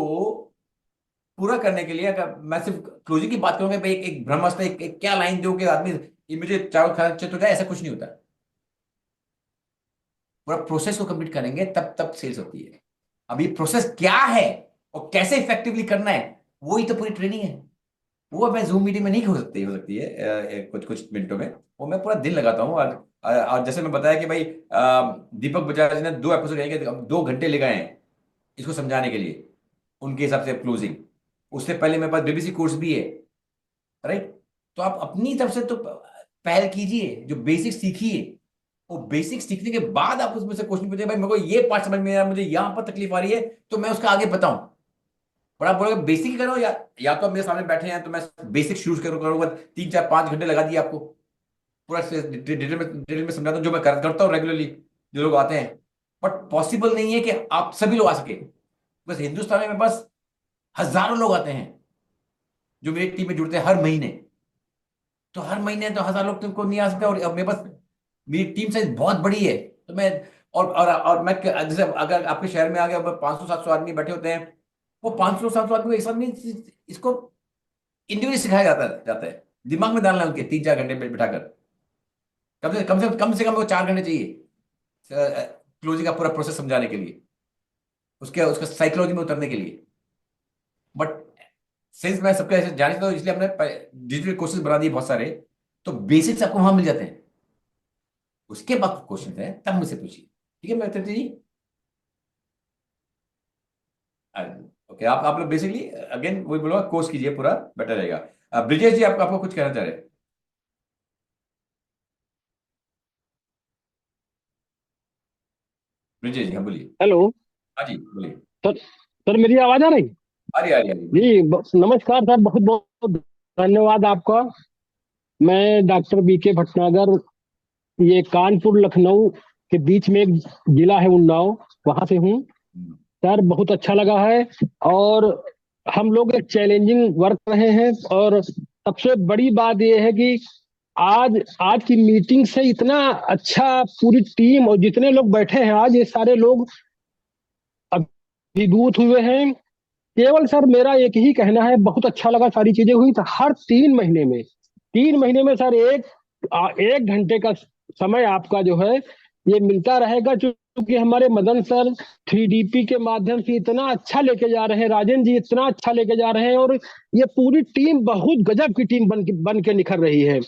पूरा करने के लिए अगर मैं सिर्फ क्लोजिंग की बात करूंगा, भाई एक ब्रह्मास्त्र, एक क्या लाइन दो कि आदमी इमीडिएट चारों खाना चित हो जाए, ऐसा कुछ नहीं होता। पूरा प्रोसेस को कंप्लीट करेंगे तब तब सेल्स होती है। अब ये प्रोसेस क्या है और कैसे इफेक्टिवली करना है, वो ही तो पूरी ट्रेनिंग है। वो मैं जूम मीटिंग में नहीं हो सकती है कुछ कुछ मिनटों में। वो मैं पूरा दिन लगाता हूँ। और जैसे मैं बताया कि भाई दीपक बजाज ने 2 एपिसोड यानी कि 2 घंटे ले गए हैं इसको समझाने के लिए, उनके हिसाब से क्लोजिंग। उससे पहले मेरे पास बीबीसी कोर्स भी है, राइट। तो आप अपनी तरफ से तो पहल कीजिए, जो बेसिक सीखिए। वो बेसिक सीखने के बाद आप उसमें से क्वेश्चन पूछिए, भाई मेरे को ये पार्ट समझ में आ रहा है, मुझे यहां पर तकलीफ आ रही है, तो मैं उसका आगे बताऊं। पर आप बोलोगे बेसिक ही करो, या तो आप मेरे सामने बैठे हैं तो मैं बेसिक शुरू करूंगा 3 4 5 घंटे लगा दिए आपको, पूरा डिटेल में समझाता हूं जो मैं करता हूँ रेगुलरली, जो लोग आते हैं। बट पॉसिबल नहीं है कि आप सभी लोग आ सके। बस हिंदुस्तान में बस हजारों लोग आते हैं जो मेरी टीम में जुड़ते हैं हर महीने। तो हर महीने तो 1000 लोग तुमको नहीं आ सकते। और अब मेरे पास मेरी टीम साइज बहुत बड़ी है, तो मैं और मैं जैसे अगर आपके शहर में आ गया 500 700 आदमी बैठे होते हैं, वो 500 700 आदमी को एक साथ नहीं, इसको इंडिविजुअली सिखाया जाता है। दिमाग में डालना है उनके 3 4 घंटे में बिठाकर। कम से कम वो 4 घंटे चाहिए क्लोजिंग का पूरा प्रोसेस समझाने के लिए, उसके उसका साइकोलॉजी में उतरने के लिए। बट सिंस मैं सबके ऐसे जाने तो इसलिए हमने डिजिटल कोर्सेज बना दिए बहुत सारे, तो बेसिक्स आपको वहां मिल जाते हैं। उसके बाद क्वेश्चन है तब मुझसे पूछिए, ठीक है मैं जी। ओके, आप लोग बेसिकली अगेन वही बोलो, कोर्स कीजिए पूरा, बेटर रहेगा। ब्रिजेश जी आपको कुछ कहना चाह रहे हैं? ब्रिजेश जी, हाँ बोलिए। हेलो। हाँ जी बोलिए। सर सर मेरी आवाज आ रही? आ रही जी नमस्कार सर, बहुत बहुत धन्यवाद आपका। मैं डॉक्टर बीके भटनागर, ये कानपुर लखनऊ के बीच में एक जिला है उन्नाव, वहां से हूँ। सर बहुत अच्छा लगा है। और हम लोग एक चैलेंजिंग वर्क रहे हैं, और सबसे बड़ी बात यह है कि आज आज की मीटिंग से इतना अच्छा पूरी टीम और जितने लोग बैठे हैं आज, ये सारे लोग अभिभूत हुए हैं। केवल सर मेरा एक ही कहना है, बहुत अच्छा लगा सारी चीजें हुई, तो हर 3 महीने में सर एक घंटे का समय आपका जो है ये मिलता रहेगा, क्योंकि हमारे मदन सर 3DP के माध्यम से इतना अच्छा लेके जा रहे हैं, राजन जी इतना अच्छा लेके जा रहे हैं, और ये पूरी टीम बहुत गजब की टीम बन के निखर रही है।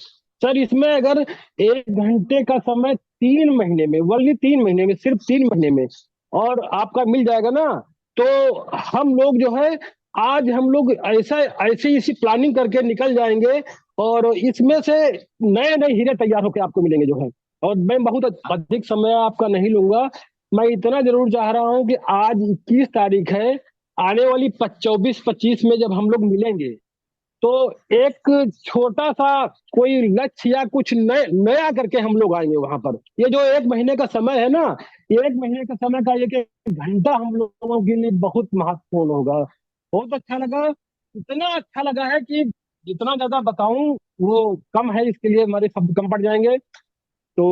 सर इसमें अगर 1 घंटे का समय 3 महीने में, वर्ली 3 महीने में, सिर्फ 3 महीने में और आपका मिल जाएगा ना, तो हम लोग जो है आज हम लोग ऐसे इसी प्लानिंग करके निकल जाएंगे, और इसमें से नए नए हीरे तैयार होकर आपको मिलेंगे जो है। और मैं बहुत अधिक समय आपका नहीं लूंगा। मैं इतना जरूर चाह रहा हूं कि आज 21 तारीख है, आने वाली 24-25 में जब हम लोग मिलेंगे तो एक छोटा सा कोई लक्ष्य या कुछ नया करके हम लोग आएंगे वहां पर। ये जो 1 महीने का समय है ना, ये 1 महीने का समय का एक घंटा हम लोगों के लिए बहुत महत्वपूर्ण होगा। बहुत अच्छा लगा, इतना अच्छा लगा है कि जितना ज्यादा बताऊं वो कम है, इसके लिए हमारे शब्द कम पड़ जाएंगे। तो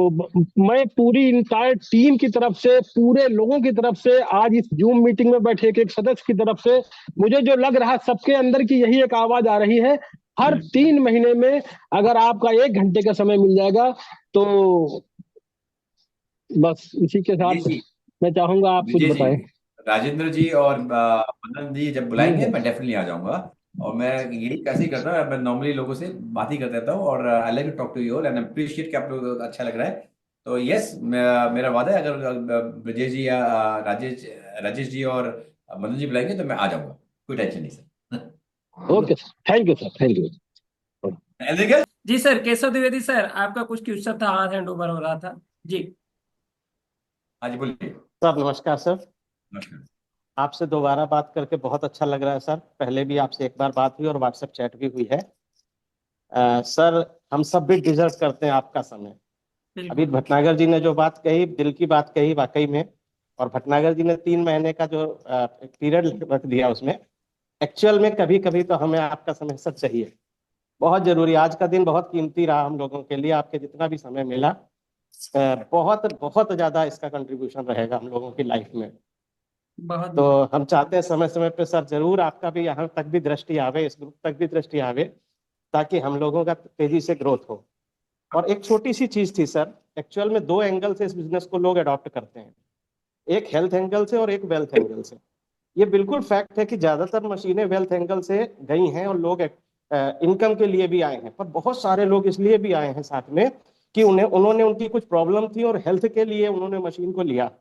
मैं पूरी इंटायर टीम की तरफ से, पूरे लोगों की तरफ से, आज इस जूम मीटिंग में बैठे एक सदस्य की तरफ से, मुझे जो लग रहा सबके अंदर की यही एक आवाज आ रही है, हर 3 महीने में अगर आपका 1 घंटे का समय मिल जाएगा तो बस इसी के विजय साथ जी, मैं चाहूंगा आप कुछ विजय जी, बताएं। राजेंद्र जी और मदन जी जब जी बुलाएंगे सर। मैं डेफिनेटली आ जाऊंगा। और मैं यही कैसे ही करता हूँ, मैं नॉर्मली लोगों से बात ही कर देता हूँ, और I like to talk to you all and appreciate कि आप लोग अच्छा लग रहा है। तो यस, मेरा वादा है, अगर ब्रजेश जी या राजेश राजेश जी और मदन जी बुलाएंगे तो मैं आ जाऊंगा, कोई टेंशन नहीं sir. Okay sir, thank you sir, thank you. Anything else? जी सर, केशव द्विवेदी सर, आपका कुछ क्वेश्चन था, हाथ हैंड ओवर हो रहा था जी। हाँ जी, बोलिए। सर नमस्कार सर। नमस्कार। आपसे दोबारा बात करके बहुत अच्छा लग रहा है सर। पहले भी आपसे एक बार बात हुई और व्हाट्सएप चैट भी हुई है। सर हम सब भी डिजर्व करते हैं आपका समय। अभी बिल्कुल। भटनागर जी ने जो बात कही, दिल की बात कही वाकई में। और भटनागर जी ने 3 महीने का जो पीरियड रख दिया उसमें, एक्चुअल में कभी कभी तो हमें आपका समय सच चाहिए, बहुत जरूरी। आज का दिन बहुत कीमती रहा हम लोगों के लिए, आपके जितना भी समय मिला बहुत बहुत ज्यादा इसका कंट्रीब्यूशन रहेगा हम लोगों की लाइफ में। बहुत तो बहुत। हम चाहते हैं समय समय पे सर जरूर आपका भी यहाँ तक भी दृष्टि आवे, इस ग्रुप तक भी दृष्टि आवे, ताकि हम लोगों का तेजी से ग्रोथ हो। और एक छोटी सी चीज थी सर, एक्चुअल में 2 एंगल से इस बिजनेस को लोग अडॉप्ट करते हैं, एक हेल्थ एंगल से और एक वेल्थ एंगल से। ये बिल्कुल फैक्ट है कि ज्यादातर मशीनें वेल्थ एंगल से गई हैं और लोग इनकम के लिए भी आए हैं, पर बहुत सारे लोग इसलिए भी आए हैं साथ में कि उन्होंने उनकी कुछ प्रॉब्लम थी और हेल्थ के लिए उन्होंने मशीन को लिया।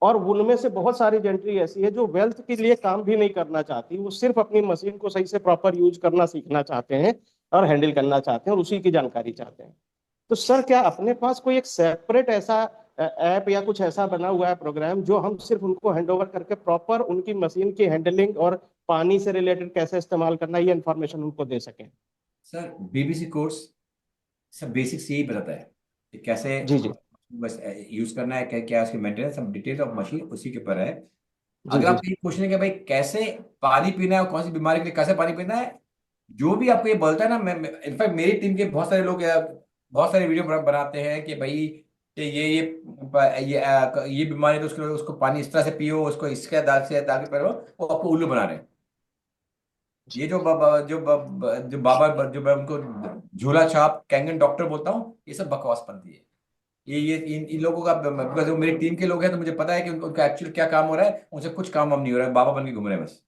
और उनमें से बहुत सारी जेंट्री ऐसी है जो वेल्थ के लिए काम भी नहीं करना चाहती, वो सिर्फ अपनी मशीन को सही से प्रॉपर यूज करना सीखना चाहते हैं और हैंडल करना चाहते हैं और उसी की जानकारी चाहते हैं। तो सर क्या अपने पास कोई एक सेपरेट ऐसा ऐप या कुछ ऐसा बना हुआ है प्रोग्राम, जो हम सिर्फ उनको हैंड ओवर करके प्रॉपर उनकी मशीन की हैंडलिंग और पानी से रिलेटेड कैसे इस्तेमाल करना, ये इन्फॉर्मेशन उनको दे सकें? सर बीबीसी कोर्स सब बेसिक्स यही बताता है कि कैसे जी जी। बस यूज करना है, क्या क्या उसकी मेंटेनेंस, सब डिटेल ऑफ मशीन उसी के ऊपर है। जी अगर जी। आप ये पूछ रहे हैं कि भाई कैसे पानी पीना है और कौन सी बीमारी के लिए कैसे पानी पीना है, जो भी आपको ये बोलता है ना, मैं इनफैक्ट मेरी टीम के बहुत सारे लोग बहुत सारे वीडियो बनाते हैं कि भाई ये बीमारी है तो उसको उसको पानी इस तरह से पियो, उसको इसके दाग से दाग पे, वो आपको उल्लू बना रहे हैं। ये जो बाबा जो मैं उनको झोला छाप कैंगन डॉक्टर बोलता हूँ, ये सब बकवासपंथी है। ये इन लोगों का, बिकॉज वो मेरी टीम के लोग हैं तो मुझे पता है कि उनका एक्चुअल क्या काम हो रहा है, उनसे कुछ काम वाम नहीं हो रहा है, बाबा बन के घूम रहे हैं बस।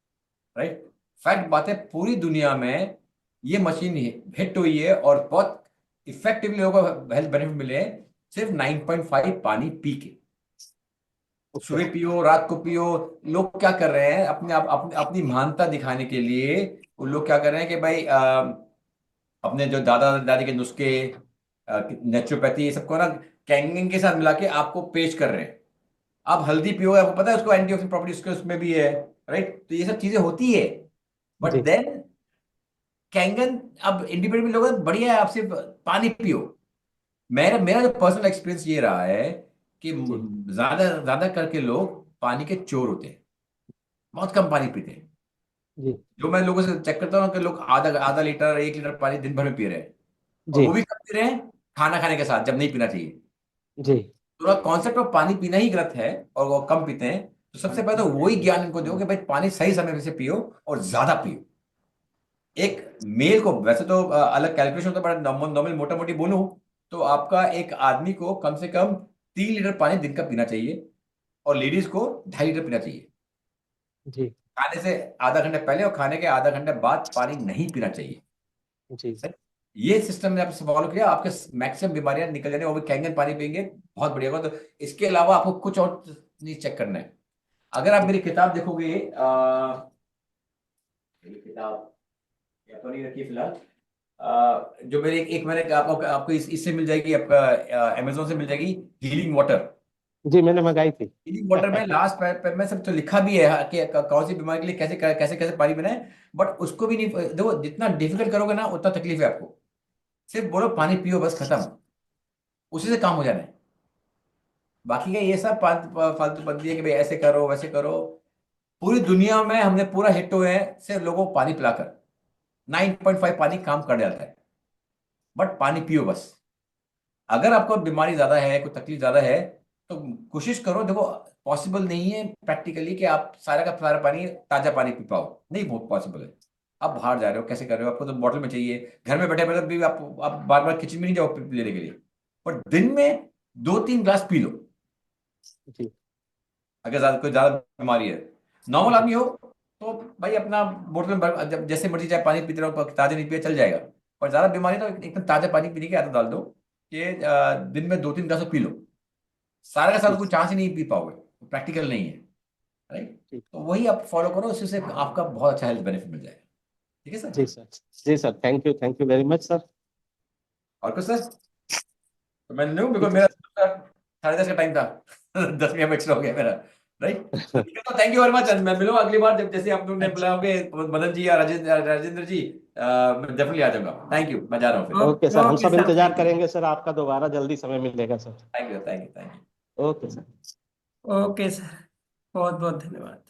राइट। फैक्ट बात है, पूरी दुनिया में ये मशीन हिट हुई है और बहुत इफेक्टिवली लोगों को हेल्थ बेनिफिट मिले हैं सिर्फ 9.5 पानी पी के। सुबह पियो, रात को पियो। लोग क्या कर रहे हैं, अपनी महानता दिखाने के लिए वो लोग क्या कर रहे हैं कि भाई अपने जो दादा दादी के नुस्खे, नेचुरोपैथी, ये सबको ना कैंगिंग के साथ मिला के आपको पेश कर रहे हैं। आप हल्दी पियो, आपको पता है उसको एंटीऑक्सीडेंट प्रॉपर्टी उसके उसमें भी है। राइट। तो ये सब चीजें होती है, बट जी देन कैंगन अब इंडिपेंडेंट लोग हैं, बढ़िया है, आप सिर्फ पानी पियो। मेरा मेरा जो पर्सनल एक्सपीरियंस ये रहा है कि जी। ज्यादा ज्यादा करके लोग पानी के चोर होते हैं, बहुत कम पानी पीते हैं। जी। जो मैं लोगों से चेक करता हूँ कि लोग आधा आधा लीटर 1 लीटर पानी दिन भर में पी रहे हैं, और जी। वो भी कब पी रहे हैं, खाना खाने के साथ, जब नहीं पीना चाहिए। जी। पूरा कॉन्सेप्ट ऑफ पानी पीना ही गलत है, और वो कम पीते हैं। तो सबसे पहले तो वही ज्ञान इनको दो कि भाई पानी सही समय से पियो और ज्यादा पियो। एक मेल को वैसे तो अलग कैलकुलेशन होता है, बट नॉर्मल मोटा मोटी बोलूं तो आपका एक आदमी को कम से कम 3 लीटर पानी दिन का पीना चाहिए, और लेडीज को 2.5 लीटर पीना चाहिए। जी। खाने से आधा घंटे पहले और खाने के आधा घंटे बाद पानी नहीं पीना चाहिए। जी। सर, ये सिस्टम ने आपसे फॉलो किया, आपके मैक्सिमम बीमारियां निकल जाने, वो भी कैंगन पानी पियेंगे, बहुत बढ़िया होगा। तो इसके अलावा आपको कुछ और नहीं चेक करना है। अगर आप मेरी किताब देखोगे, मेरी किताब या तो नहीं रखी फिलहाल, जो मेरे एक मैंने आपको आपको इससे मिल जाएगी, आपका अमेजोन से मिल जाएगी, हीलिंग वाटर। जी मैंने मंगाई थी। हीलिंग वाटर में लास्ट में सब तो लिखा भी है कि कौन सी बीमारी के लिए कैसे कैसे कैसे पानी बनाए, बट उसको भी नहीं, देखो जितना डिफिकल्ट करोगे ना उतना तकलीफ है आपको। सिर्फ बोलो पानी पियो, बस खत्म, उसी से काम हो जाना है। बाकी का ये सब फालतू बंदी है कि भाई ऐसे करो वैसे करो। पूरी दुनिया में हमने पूरा हिट हुए हैं सिर्फ लोगों को पानी पिलाकर। 9.5 पानी काम कर जाता है, बट पानी पियो बस। अगर आपको बीमारी ज्यादा है, कोई तकलीफ ज्यादा है, तो कोशिश करो, देखो पॉसिबल नहीं है प्रैक्टिकली कि आप सारा का सारा पानी ताजा पानी पी पाओ, नहीं बहुत पॉसिबल है। आप बाहर जा रहे हो कैसे कर रहे हो, आपको तो बॉटल में चाहिए, घर में बैठे बैठे भी आप बार बार किचन में नहीं जाओ लेने के लिए, पर दिन में 2-3 ग्लास पी लो। जी अगर कोई ज्यादा बीमारी है, नॉर्मल आदमी हो तो भाई अपना बोतल में जब जैसे मर्जी चाहे पानी पीते रहो, ताजा नहीं पिए चल जाएगा। और ज्यादा बीमारी तो एकदम ताजा पानी पीने की आदत डाल दो कि दिन में 2-3 ग्लास पी लो। सारा का सारा कोई चांस ही नहीं पी पाओगे, प्रैक्टिकल नहीं है, राइट। ठीक। तो वही आप फॉलो करो, उससे से आपका बहुत अच्छा हेल्थ बेनिफिट मिल जाएगा। ठीक है सर। जी सर, जी sir, thank you very much sir. और कुछ सर? तो मैं नहीं, बिकॉज ठीक मेरा है 10:30 का टाइम था 10 मिनट एक्स्ट्रा हो गया मेरा, राइट। तो थैंक यू वेरी मच, मैं मिलूंगा अगली बार जब जैसे आप लोग ने बुलाओगे, मदन जी या राजेंद्र जी, मैं डेफिनेटली आ जाऊंगा। थैंक यू, मैं जा रहा हूँ फिर। ओके सर, हम ओके सब सर, इंतजार थैंक यू। करेंगे सर आपका, दोबारा जल्दी समय मिलेगा sir. Thank you, thank you, thank you. Okay sir. Okay sir, बहुत बहुत धन्यवाद।